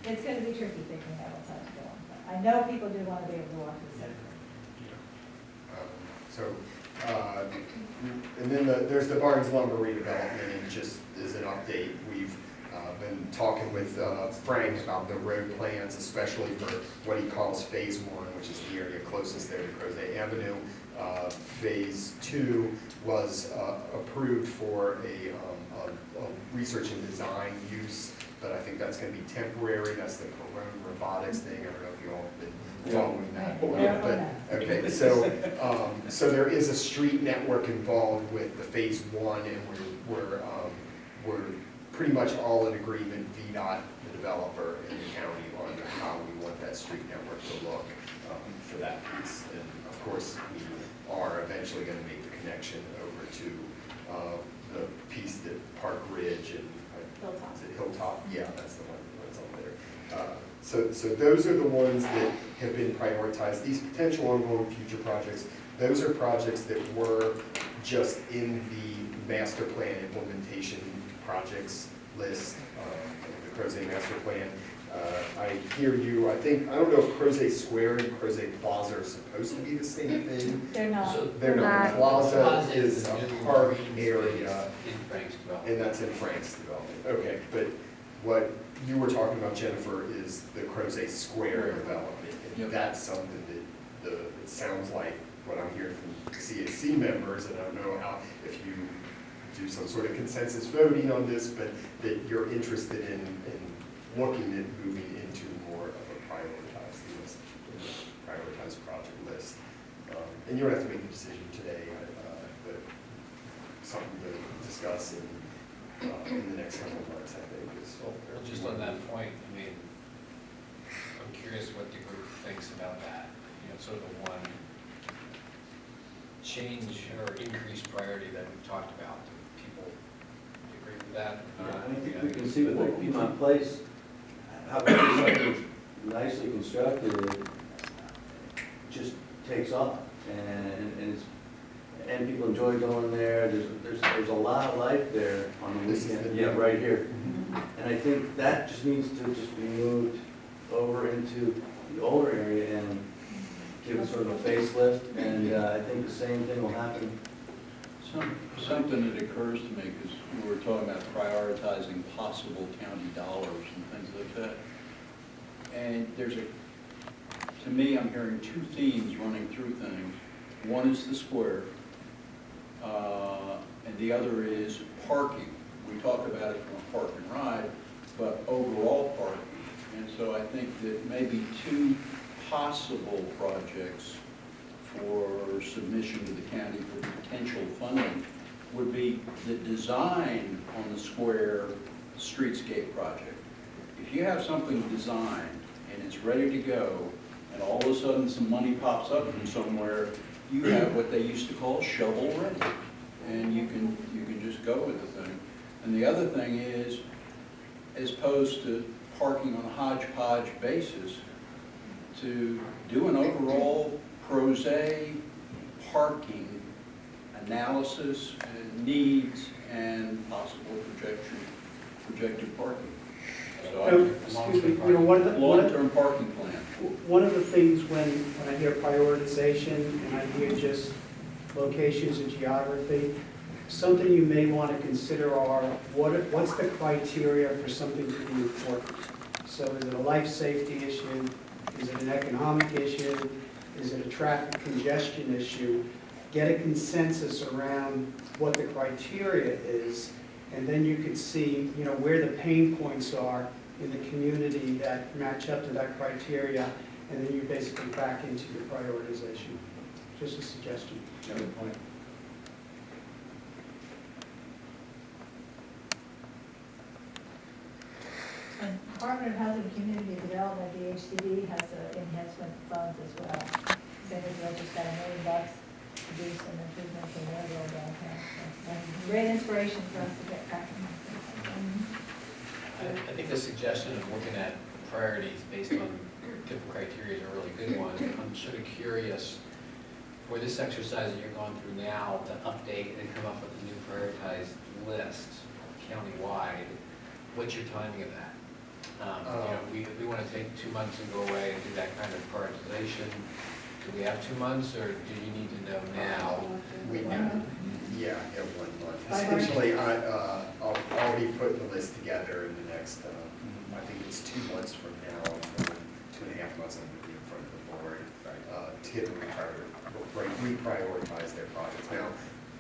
It's gonna be tricky figuring out what side to go on. But I know people do wanna be able to walk to the cemetery.
And then there's the Barnes Lumber redevelopment, and just as an update, we've been talking with Frank about the road plans, especially for what he calls Phase 1, which is the area closest there to Crozet Avenue. Phase 2 was approved for a research and design use, but I think that's going to be temporary. That's the Corona robotics thing. I don't know if you all have been following that. But, okay, so there is a street network involved with the Phase 1, and we're pretty much all in agreement, VDOT, the developer, and the county, on how we want that street network to look for that piece. And of course, we are eventually going to make the connection over to the piece that Park Ridge and
Hilltop.
is it Hilltop? Yeah, that's the one that's on there. So those are the ones that have been prioritized. These potential ongoing future projects, those are projects that were just in the master plan implementation projects list, the Crozet master plan. I hear you. I don't know if Crozet Square and Crozet Plaza are supposed to be the same thing.
They're not.
They're not. Plaza is a park area,
In Frank's development.
and that's in Frank's development. Okay, but what you were talking about, Jennifer, is the Crozet Square development. And that's something that it sounds like what I'm hearing from CAC members, and I don't know how, if you do some sort of consensus voting on this, but that you're interested in looking at moving into more of a prioritized list, prioritized project list. And you don't have to make a decision today, but something to discuss in the next couple of months, I think, is.
Well, just on that point, I mean, I'm curious what the group thinks about that, sort of the one change or increased priority that we've talked about. Do people agree with that?
I think we can see with like Piedmont Place, how something nicely constructed just takes off, and people enjoy going there. There's a lot of life there on the weekend. Yeah, right here. And I think that just needs to just be moved over into the older area and give it sort of a facelift. And I think the same thing will happen.
Something that occurs to me, because we were talking about prioritizing possible county dollars and things like that. And to me, I'm hearing two themes running through things. One is the square, and the other is parking. We talk about it from a park and ride, but overall parking. And so I think that maybe two possible projects for submission to the county for potential funding would be the design on the square streetscape project. If you have something designed and it's ready to go, and all of a sudden some money pops up from somewhere, you have what they used to call shovel ready, and you can just go with the thing. And the other thing is, as opposed to parking on a hodgepodge basis, to do an overall Crozet parking analysis and needs and possible projected parking.
Excuse me,
Long-term parking plan.
one of the things when I hear prioritization and I hear just locations and geography, something you may want to consider are what's the criteria for something to be important? So is it a life safety issue? Is it an economic issue? Is it a traffic congestion issue? Get a consensus around what the criteria is, and then you could see, where the pain points are in the community that match up to that criteria, and then you basically back into your prioritization. Just a suggestion.
Good point.
And Department of Housing and Community Development, DHCD, has enhancement funds as well. San Israel just got $1 million to do some improvements in their rural downtown. So, great inspiration for us to get cracking.
I think the suggestion of looking at priorities based on different criteria is a really good one. I'm sort of curious, for this exercise that you're going through now, to update and come up with a new prioritized list countywide, what's your timing of that? We want to take 2 months and go away and do that kind of prioritization. Do we have 2 months, or do you need to know now?
We do. Yeah, 1 month. Essentially, I'll be putting the list together in the next, I think it's 2 months from now, 2.5 months, I'm going to be in front of the board to get them reprioritize their projects. Now,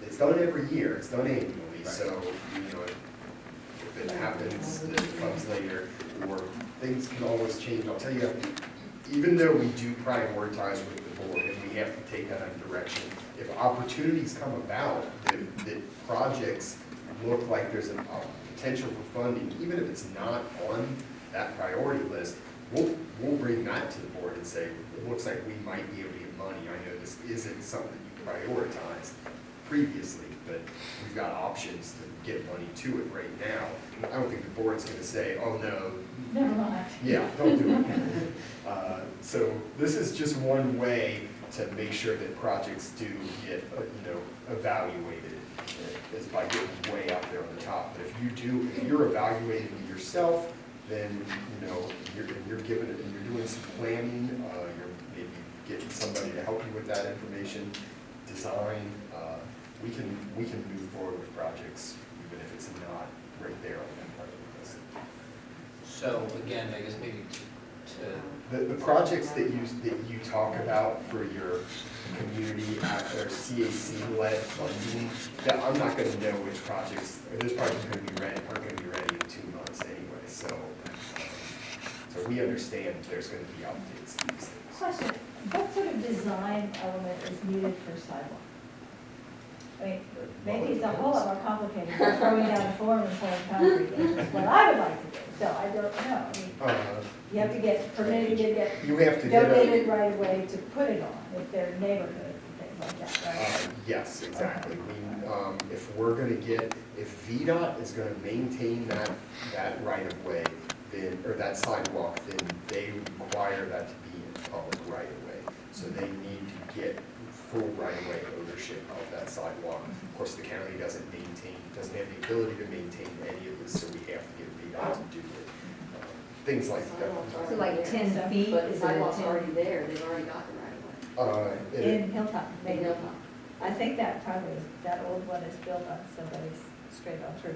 it's done every year, it's done annually, so, if it happens, it comes later, or things can always change. I'll tell you, even though we do prioritize with the board and we have to take that in direction, if opportunities come about that projects look like there's a potential for funding, even if it's not on that priority list, we'll bring that to the board and say, it looks like we might be able to get money. I know this isn't something you prioritized previously, but we've got options to get money to it right now. I don't think the board's going to say, oh no.
Never mind.
Yeah, don't do it. So this is just one way to make sure that projects do get, evaluated, is by getting way out there on the top. But if you're evaluating it yourself, then, you're giving it, and you're doing some planning, you're maybe getting somebody to help you with that information, design, we can move forward with projects, even if it's not right there on that part of the list.
So again, I guess maybe
The projects that you talk about for your community or CAC-led funding, I'm not going to know which projects, those projects aren't going to be ready in 2 months anyway. So we understand there's going to be updates to these things.
Question, what sort of design element is needed for sidewalk? I mean, maybe it's a whole lot more complicated than throwing down a form and pouring concrete in, is what I would like to do. So I don't know, I mean, you have to get permitted to get
You have to get
donated right away to put it on, if they're neighborhoods and things like that, right?
Yes, exactly. I mean, if we're gonna get, if VDOT is gonna maintain that right of way, then, or that sidewalk, then they require that to be in public right of way. So they need to get full right of way ownership of that sidewalk. Of course, the county doesn't have the ability to maintain any of this, so we have to get VDOT to do it. Things like that.
So like 10 feet,
But the
is it a
sidewalk's
10?
already there, they've already got the right of way.
In Hilltop,
Maybe
maybe.
they'll come.
I think that probably, that old one is built on somebody's straight on through.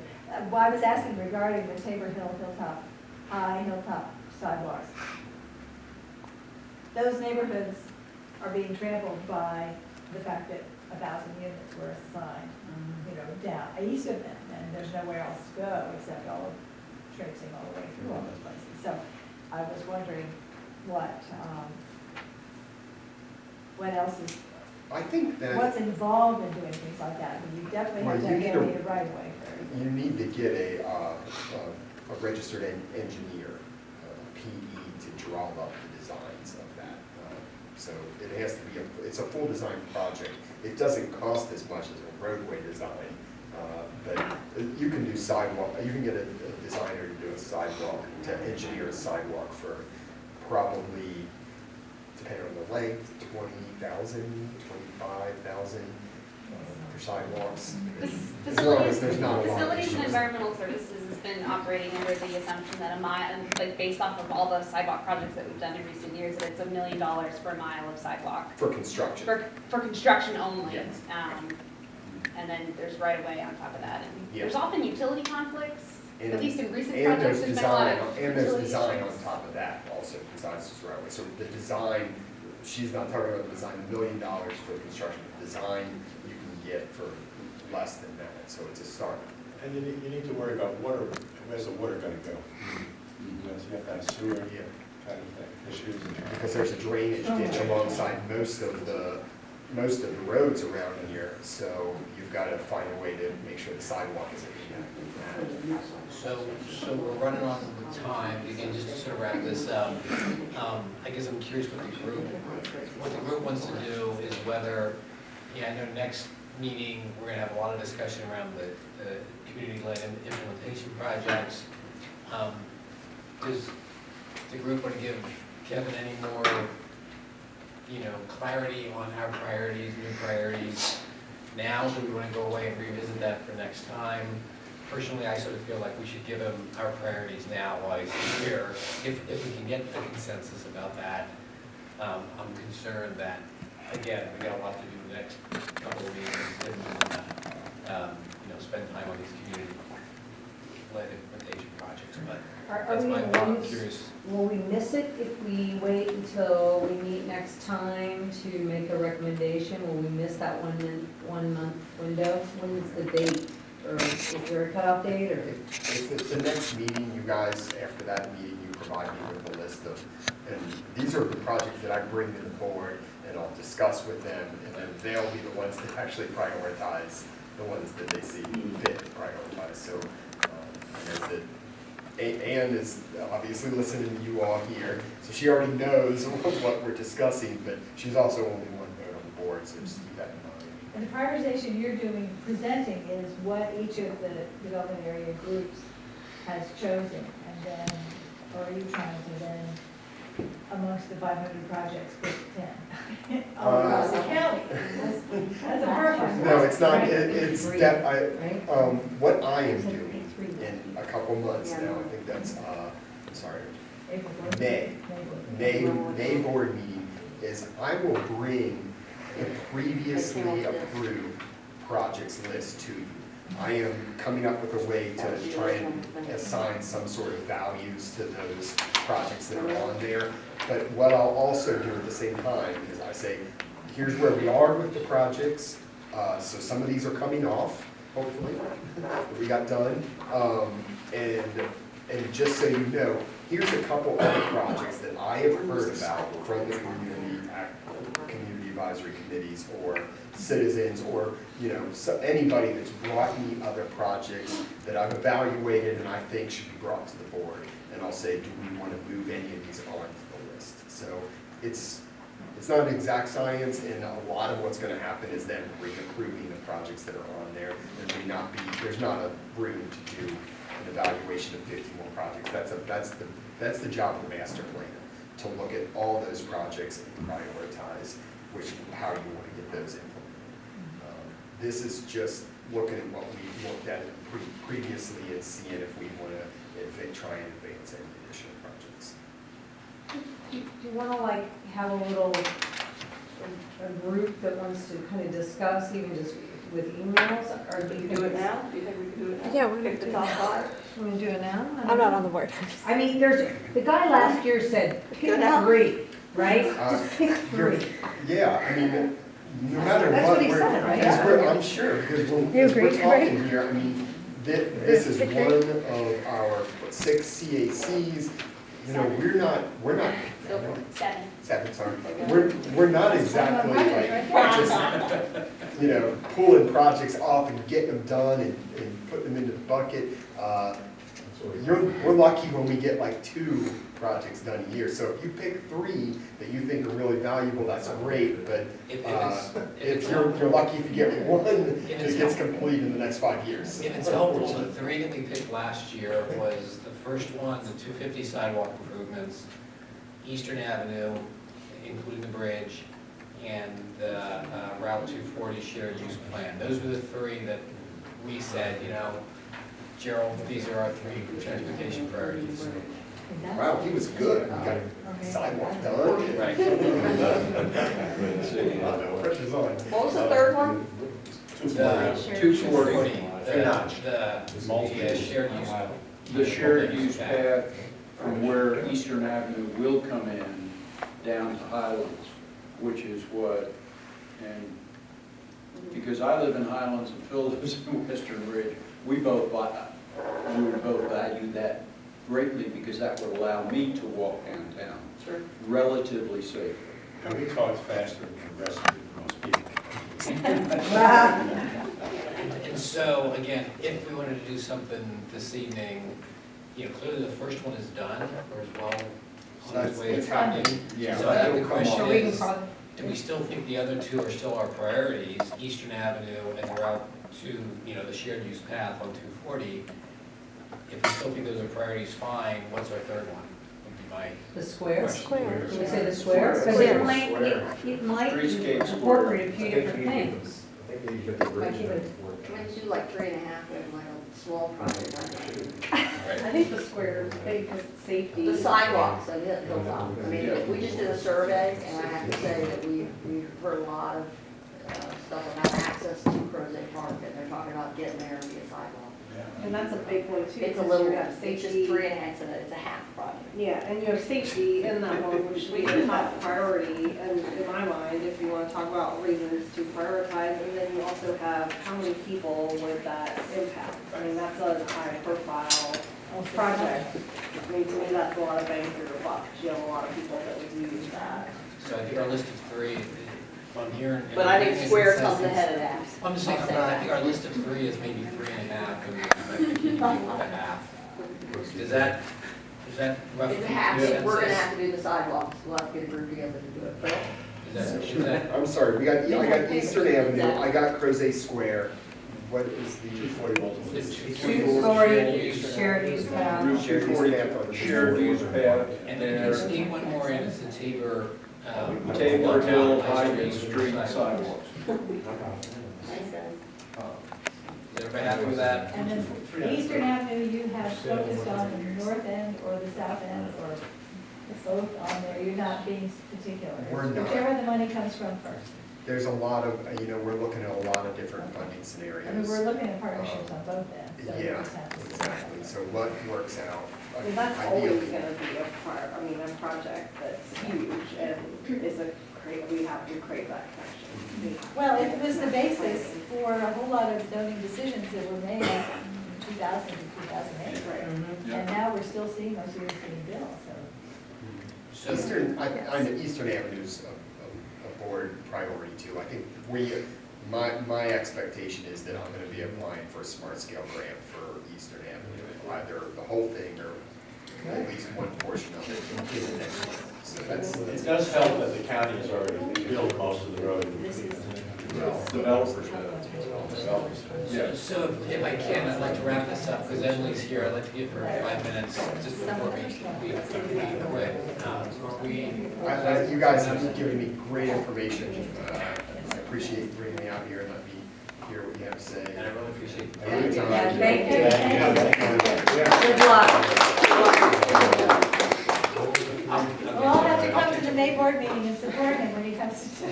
Well, I was asking regarding the Tabor Hill, Hilltop, High Hilltop sidewalks. Those neighborhoods are being trampled by the fact that 1,000 units were assigned, down, east of them, and there's nowhere else to go except all of traipsing all the way through all those places. So I was wondering what else is,
I think that.
what's involved in doing things like that? I mean, you definitely have to
Well, you need
have a right away for
You need to get a registered engineer, PE, to draw up the designs of that. So it has to be, it's a full design project. It doesn't cost as much as a roadway design, but you can do sidewalk, you can get a designer to do a sidewalk, to engineer a sidewalk for probably, depending on the length, 20,000, 25,000 for sidewalks. As long as there's not a lot of
Facilities and
issues.
Environmental Services has been operating under the assumption that a mile, like based off of all the sidewalk projects that we've done in recent years, that it's $1 million for a mile of sidewalk.
For construction.
For construction only.
Yes.
And then there's right of way on top of that. And
Yeah.
there's often utility conflicts,
And-
at least in recent
and
projects,
there's
there's been a lot
design,
of
and there's
utility
design
issues.
on top of that also, besides just right away. So the design, she's not talking about the design, $1 million for construction. The design you can get for less than that, so it's a start.
And you need to worry about water, where's the water gonna go? You have to have sewer kind of thing, issues.
Because there's a drainage ditch alongside most of the roads around here, so you've got to find a way to make sure the sidewalk isn't impacted.
So we're running on with time, again, just to sort of wrap this up, I guess I'm curious what the group wants to do is whether, I know next meeting, we're gonna have a lot of discussion around the community-led implementation projects. Does the group want to give Kevin any more, clarity on our priorities, new priorities now? Do we want to go away and revisit that for next time? Personally, I sort of feel like we should give him our priorities now while he's here, if we can get a consensus about that. I'm concerned that, again, we got a lot to do the next couple of meetings, and spend time on these community-led implementation projects, but that's my thought. I'm curious.
Will we miss it if we wait until we meet next time to make a recommendation? Will we miss that 1 month window? When's the date? Or is there a cutoff date, or?
If it's the next meeting, you guys, after that meeting, you provide me with a list of, and these are the projects that I bring to the board, and I'll discuss with them, and then they'll be the ones that actually prioritize the ones that they see fit to prioritize. So, I know that Ann is obviously listening to you all here, so she already knows what we're discussing, but she's also only one vote on the board, so just keep that in mind.
And the prioritization you're presenting is what each of the development area groups has chosen, and then, or are you trying to then, amongst the 500 projects, pick 10? All across the county. That's a hard one.
No, it's not, it's that, what I am doing in a couple months now, I think that's, May board meeting, is I will bring the previously approved projects list to you. I am coming up with a way to try and assign some sort of values to those projects that are on there. But what I'll also do at the same time is I say, here's where we are with the projects. So some of these are coming off, hopefully, that we got done. And just so you know, here's a couple other projects that I have heard about from the community advisory committees or citizens or, you know, so anybody that's brought me other projects that I've evaluated and I think should be brought to the board. And I'll say, do we want to move any of these onto the list? So it's not an exact science, and a lot of what's going to happen is them re-approving the projects that are on there. There's not a room to do an evaluation of 50 more projects. That's the job of the master planner, to look at all those projects and prioritize how you want to get those implemented. This is just looking at what we looked at previously and seeing if we want to try and advance any additional projects.
Do you want to like have a little, a group that wants to kind of discuss, even just with emails, or do you
Do it now? Do you think we could do it now?
Yeah, we're
Pick the top 5?
Want to do it now?
I'm not on the board.
I mean, the guy last year said, pick
Good enough.
3, right? Just pick 3.
Yeah, I mean, no matter
That's
what,
what he said, right?
I'm sure, because
You
as we're
agree,
talking here, I mean, this is one of our 6 CACs. You know, we're not,
Go for it.
7, sorry. We're not exactly like just, you know, pulling projects off and getting them done and putting them into the bucket. We're lucky when we get like 2 projects done a year. So if you pick 3 that you think are really valuable, that's great. But if you're lucky if you get 1 that gets complete in the next 5 years.
If it's helpful, the 3 that we picked last year was the first one, the 250 sidewalk improvements, Eastern Avenue, including the bridge, and the Route 240 shared use plan. Those were the 3 that we said, you know, Gerald, these are our 3 transportation priorities.
Wow, he was good. We got sidewalk done.
Right.
Pressure's on.
What was the third one?
240.
The shared use.
The shared use path from where Eastern Avenue will come in down to Highlands, which is what, and because I live in Highlands and Phil lives in Western Ridge, we would both value that greatly because that would allow me to walk downtown relatively safely.
And we talk faster than the rest of most people.
And so, again, if we wanted to do something this evening, you know, clearly the first one is done, or as well on its way to happening.
Yeah.
So I think the question
So we can
is,
probably,
do we still think the other 2 are still our priorities, Eastern Avenue and Route 2, you know, the shared use path on 240? If we still think those are priorities, fine, what's our third one? Would be my
the square?
Square.
Can we say the square? Because
Square.
it might
Streetscape square.
incorporate a few different things.
I think you get the bridge.
Like even-
Can we do like 3.5 with like a small project like that?
right.
I think the square is big because safety. The sidewalks, I mean, that builds up. I mean, we just did a survey, and I have to say that we've heard a lot of stuff about access to Crozet Park, and they're talking about getting there via sidewalk.
And that's a big one too.
It's a
because
little,
you have
it's
safety.
just 3.5, it's a half project.
Yeah, and you have safety in that one, which should be a top priority, and in my mind, if you want to talk about reasons to prioritize, and then you also have how many people would that impact? I mean, that's a high profile project. I mean, to me, that's a lot of bang for your buck, you have a lot of people that would use that.
So I think our list of 3, I'm hearing.
But I think square comes ahead of that.
I'm just saying, I think our list of 3 is maybe 3.5, and we might keep a half. Is that roughly?
It's a half,
consensus?
we're gonna have to do the sidewalks, we'll have to get a group together to do it. Phil?
Is that,
I'm sorry, I got Eastern Avenue, I got Crozet Square. What is the 240 multiple?
240 shared use path.
Route 240 shared use path.
and then just sneak one more in, it's the Tabor.
Tabor Hill, Highland
Highland
Street sidewalks.
Thanks, guys.
Is everybody happy with that?
And then for Eastern Avenue, you have focused on the north end or the south end or both on there, you're not being particular.
We're not.
Whichever the money comes from first.
There's a lot of, we're looking at a lot of different funding scenarios.
I mean, we're looking at partnerships on both ends. So we
Yeah,
just have to see.
exactly. So what works out?
I mean, that's
ideally.
always gonna be a project that's huge, and is we have to create that connection.
Well, it was the basis for a whole lot of zoning decisions that were made in 2000 and 2008.
Right.
And now we're still seeing those years being built, so.
Eastern Avenue's a board priority too. I think my expectation is that I'm gonna be applying for a smart scale grant for Eastern Avenue, either the whole thing or at least one portion of it in the next year. So that's.
It does help that the county has already built most of the road. Developers have.
Yeah. So if I can, I'd like to wrap this up, because Emily's here, I'd like to give her 5 minutes, just before we quit.
You guys have given me great information. I appreciate bringing me out here and letting me hear what you have to say.
And I really appreciate it.
Anytime.
Thank you.
Good
luck.
We'll all have to come to the May board meeting and support him when he comes to.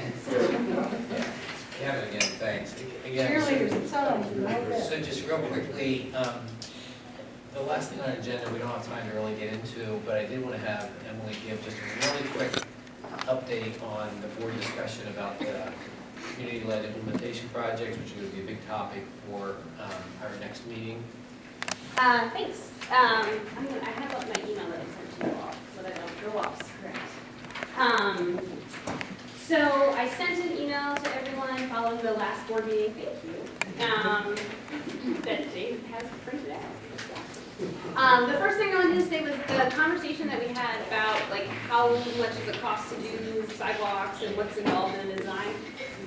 Kevin, again, thanks. Again,
Cheerleaders and songs.
So just real quickly, the last thing on our agenda, we don't have time to really get into, but I did want to have Emily give just a really quick update on the board discussion about the community-led implementation projects, which is going to be a big topic for our next meeting.
Thanks. I have up my email that I sent to you all, so that I don't go off script. So I sent an email to everyone following the last board meeting, thank you, that Dave has printed out. The first thing I wanted to say was the conversation that we had about like how much does it cost to do sidewalks and what's involved in the design.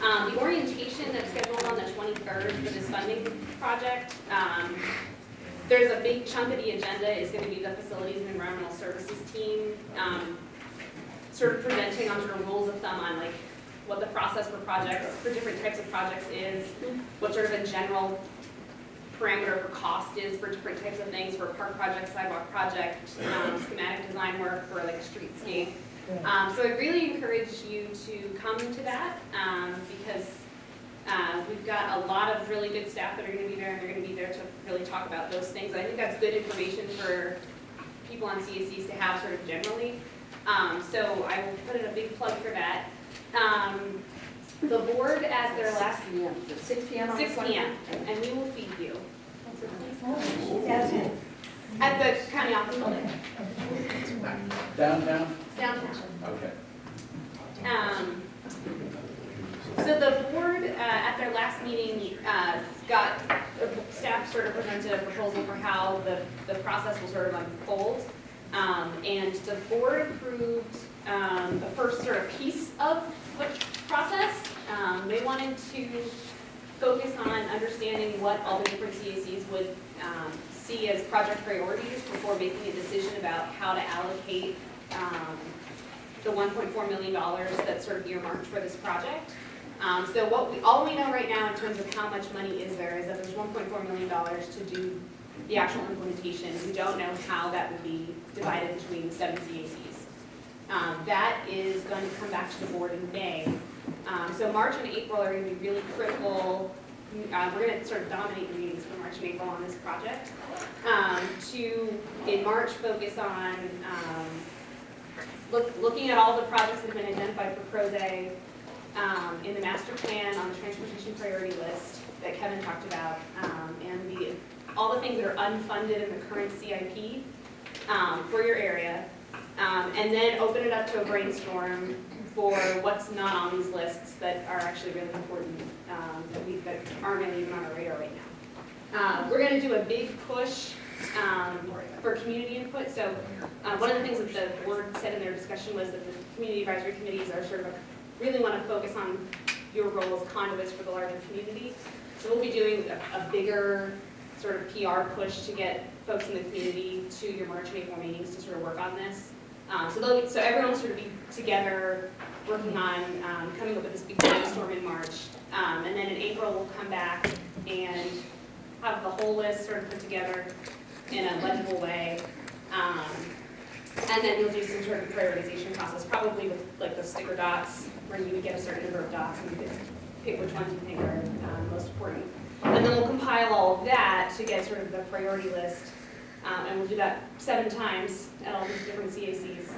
The orientation that's scheduled on the 23rd for this funding project, there's a big chunk of the agenda is going to be the facilities and environmental services team sort of presenting on sort of rules of thumb on like what the process for projects, for different types of projects is, what sort of a general parameter for cost is for different types of things, for park projects, sidewalk projects, schematic design work for like a streetscape. So I really encourage you to come to that because we've got a lot of really good staff that are going to be there, and they're going to be there to really talk about those things. And I think that's good information for people on CACs to have sort of generally. So I will put in a big plug for that. The board at their last
6 p.m.
6 p.m. and we will feed you
Yes.
at the county office building
Downtown?
downtown.
Okay.
So the board at their last meeting got staff sort of presented a proposal for how the process will sort of unfold. And the board approved the first sort of piece of the process. They wanted to focus on understanding what all the different CACs would see as project priorities before making a decision about how to allocate the $1.4 million that's sort of earmarked for this project. So all we know right now in terms of how much money is that there's $1.4 million to do the actual implementation. We don't know how that will be divided between the 7 CACs. That is going to come back to the board in May. So March and April are going to be really critical. We're going to sort of dominate the meetings for March and April on this project. To, in March, focus on looking at all the projects that have been identified for Crozet in the master plan on the transportation priority list that Kevin talked about, and all the things that are unfunded in the current CIP for your area, and then open it up to a brainstorm for what's not on these lists that are actually really important, that aren't really even on our radar right now. We're going to do a big push for community input. So one of the things that the board said in their discussion was that the community advisory committees are sort of really want to focus on your role as conduits for the larger community. So we'll be doing a bigger sort of PR push to get folks in the community to your March and April meetings to sort of work on this. So everyone will sort of be together working on coming up with this big brainstorm in March. And then in April, we'll come back and have the whole list sort of put together in a legible way. And then you'll do some sort of prioritization process, probably with like the sticker dots, where you would get a certain number of dots and you could pick which ones you think are most important. And then we'll compile all of that to get sort of the priority list. And we'll do that 7 times at all these different CACs.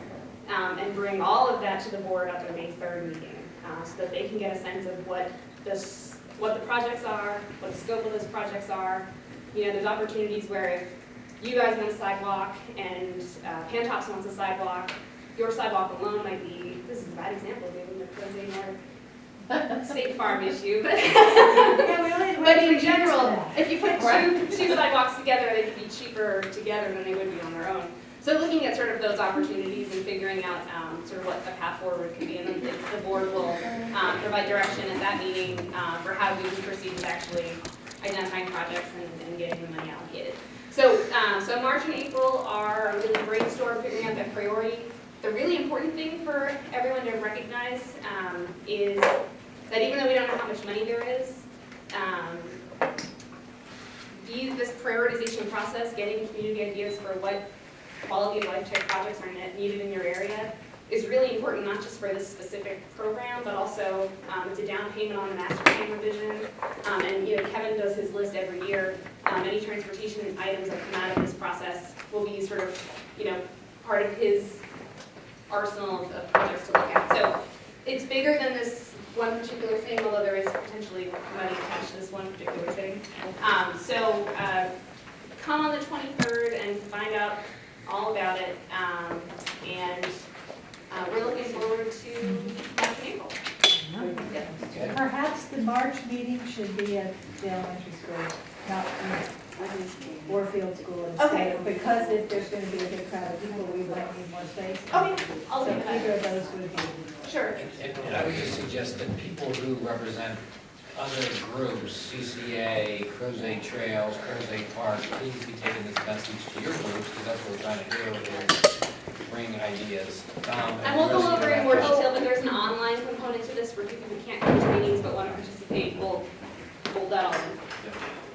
And bring all of that to the board at their May 3rd meeting, so that they can get a sense of what the projects are, what the scope of those projects are. You know, there's opportunities where if you guys want a sidewalk and Pantops wants a sidewalk, your sidewalk alone might be, this is a bad example, given the Crozet North State Farm issue, but.
Yeah, we only
But in
went
general, if you put
Right.
two sidewalks together, they could be cheaper together than they would be on their own. So looking at sort of those opportunities and figuring out sort of what the path forward could be, and then the board will provide direction at that meeting for how we can proceed with actually identifying projects and getting the money allocated. So, so March and April are really brainstorm, figuring out that priority. The really important thing for everyone to recognize is that even though we don't know how much money there is, this prioritization process, getting community ideas for what quality of life type projects are needed in your area is really important, not just for this specific program, but also it's a down payment on the master plan revision. And Kevin does his list every year. Any transportation items that come out of this process will be sort of, part of his arsenal of projects to look at. So it's bigger than this one particular thing, although there is potentially money attached to this one particular thing. So come on the 23rd and find out all about it. And we're looking forward to March and April.
Okay.
Perhaps the March meeting should be at the elementary school, not Warfield School
Okay.
instead, because if there's going to be a big crowd of people, we might need more space.
Okay, I'll
So
do that.
either of those would be.
Sure.
And I would just suggest that people who represent other groups, CCA, Crozet Trails, Crozet Park, please be taking this message to your groups, because that's what we're trying to do, is bring ideas.
And we'll go over in more detail, but there's an online component to this for people who can't come to meetings but want to participate. We'll hold that all in.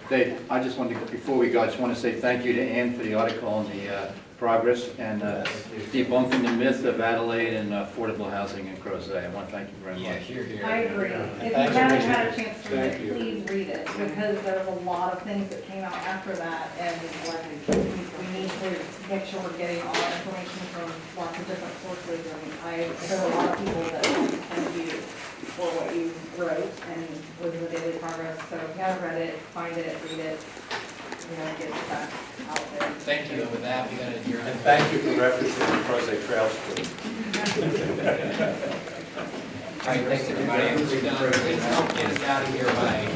Dave, I just wanted to, before we go, I just want to say thank you to Ann for the article on the progress and debunking the myth of Adelaide and affordable housing in Crozet. I want to thank you very much.
Yeah, here.
I agree. If you
Thanks for
haven't
reading
had
it.
a chance to read
Thank you.
it, please read it, because there's a lot of things that came out after that, and we need to make sure we're getting all our information from lots of different sources, and there are a lot of people that thank you for what you wrote, and was the daily progress, so if you haven't read it, find it, read it, get that out there.
Thank you, and with that, we got to adjourn.
And thank you for referencing the Crozet Trails.
All right, thanks, everybody. We're done. Please help get us out of here by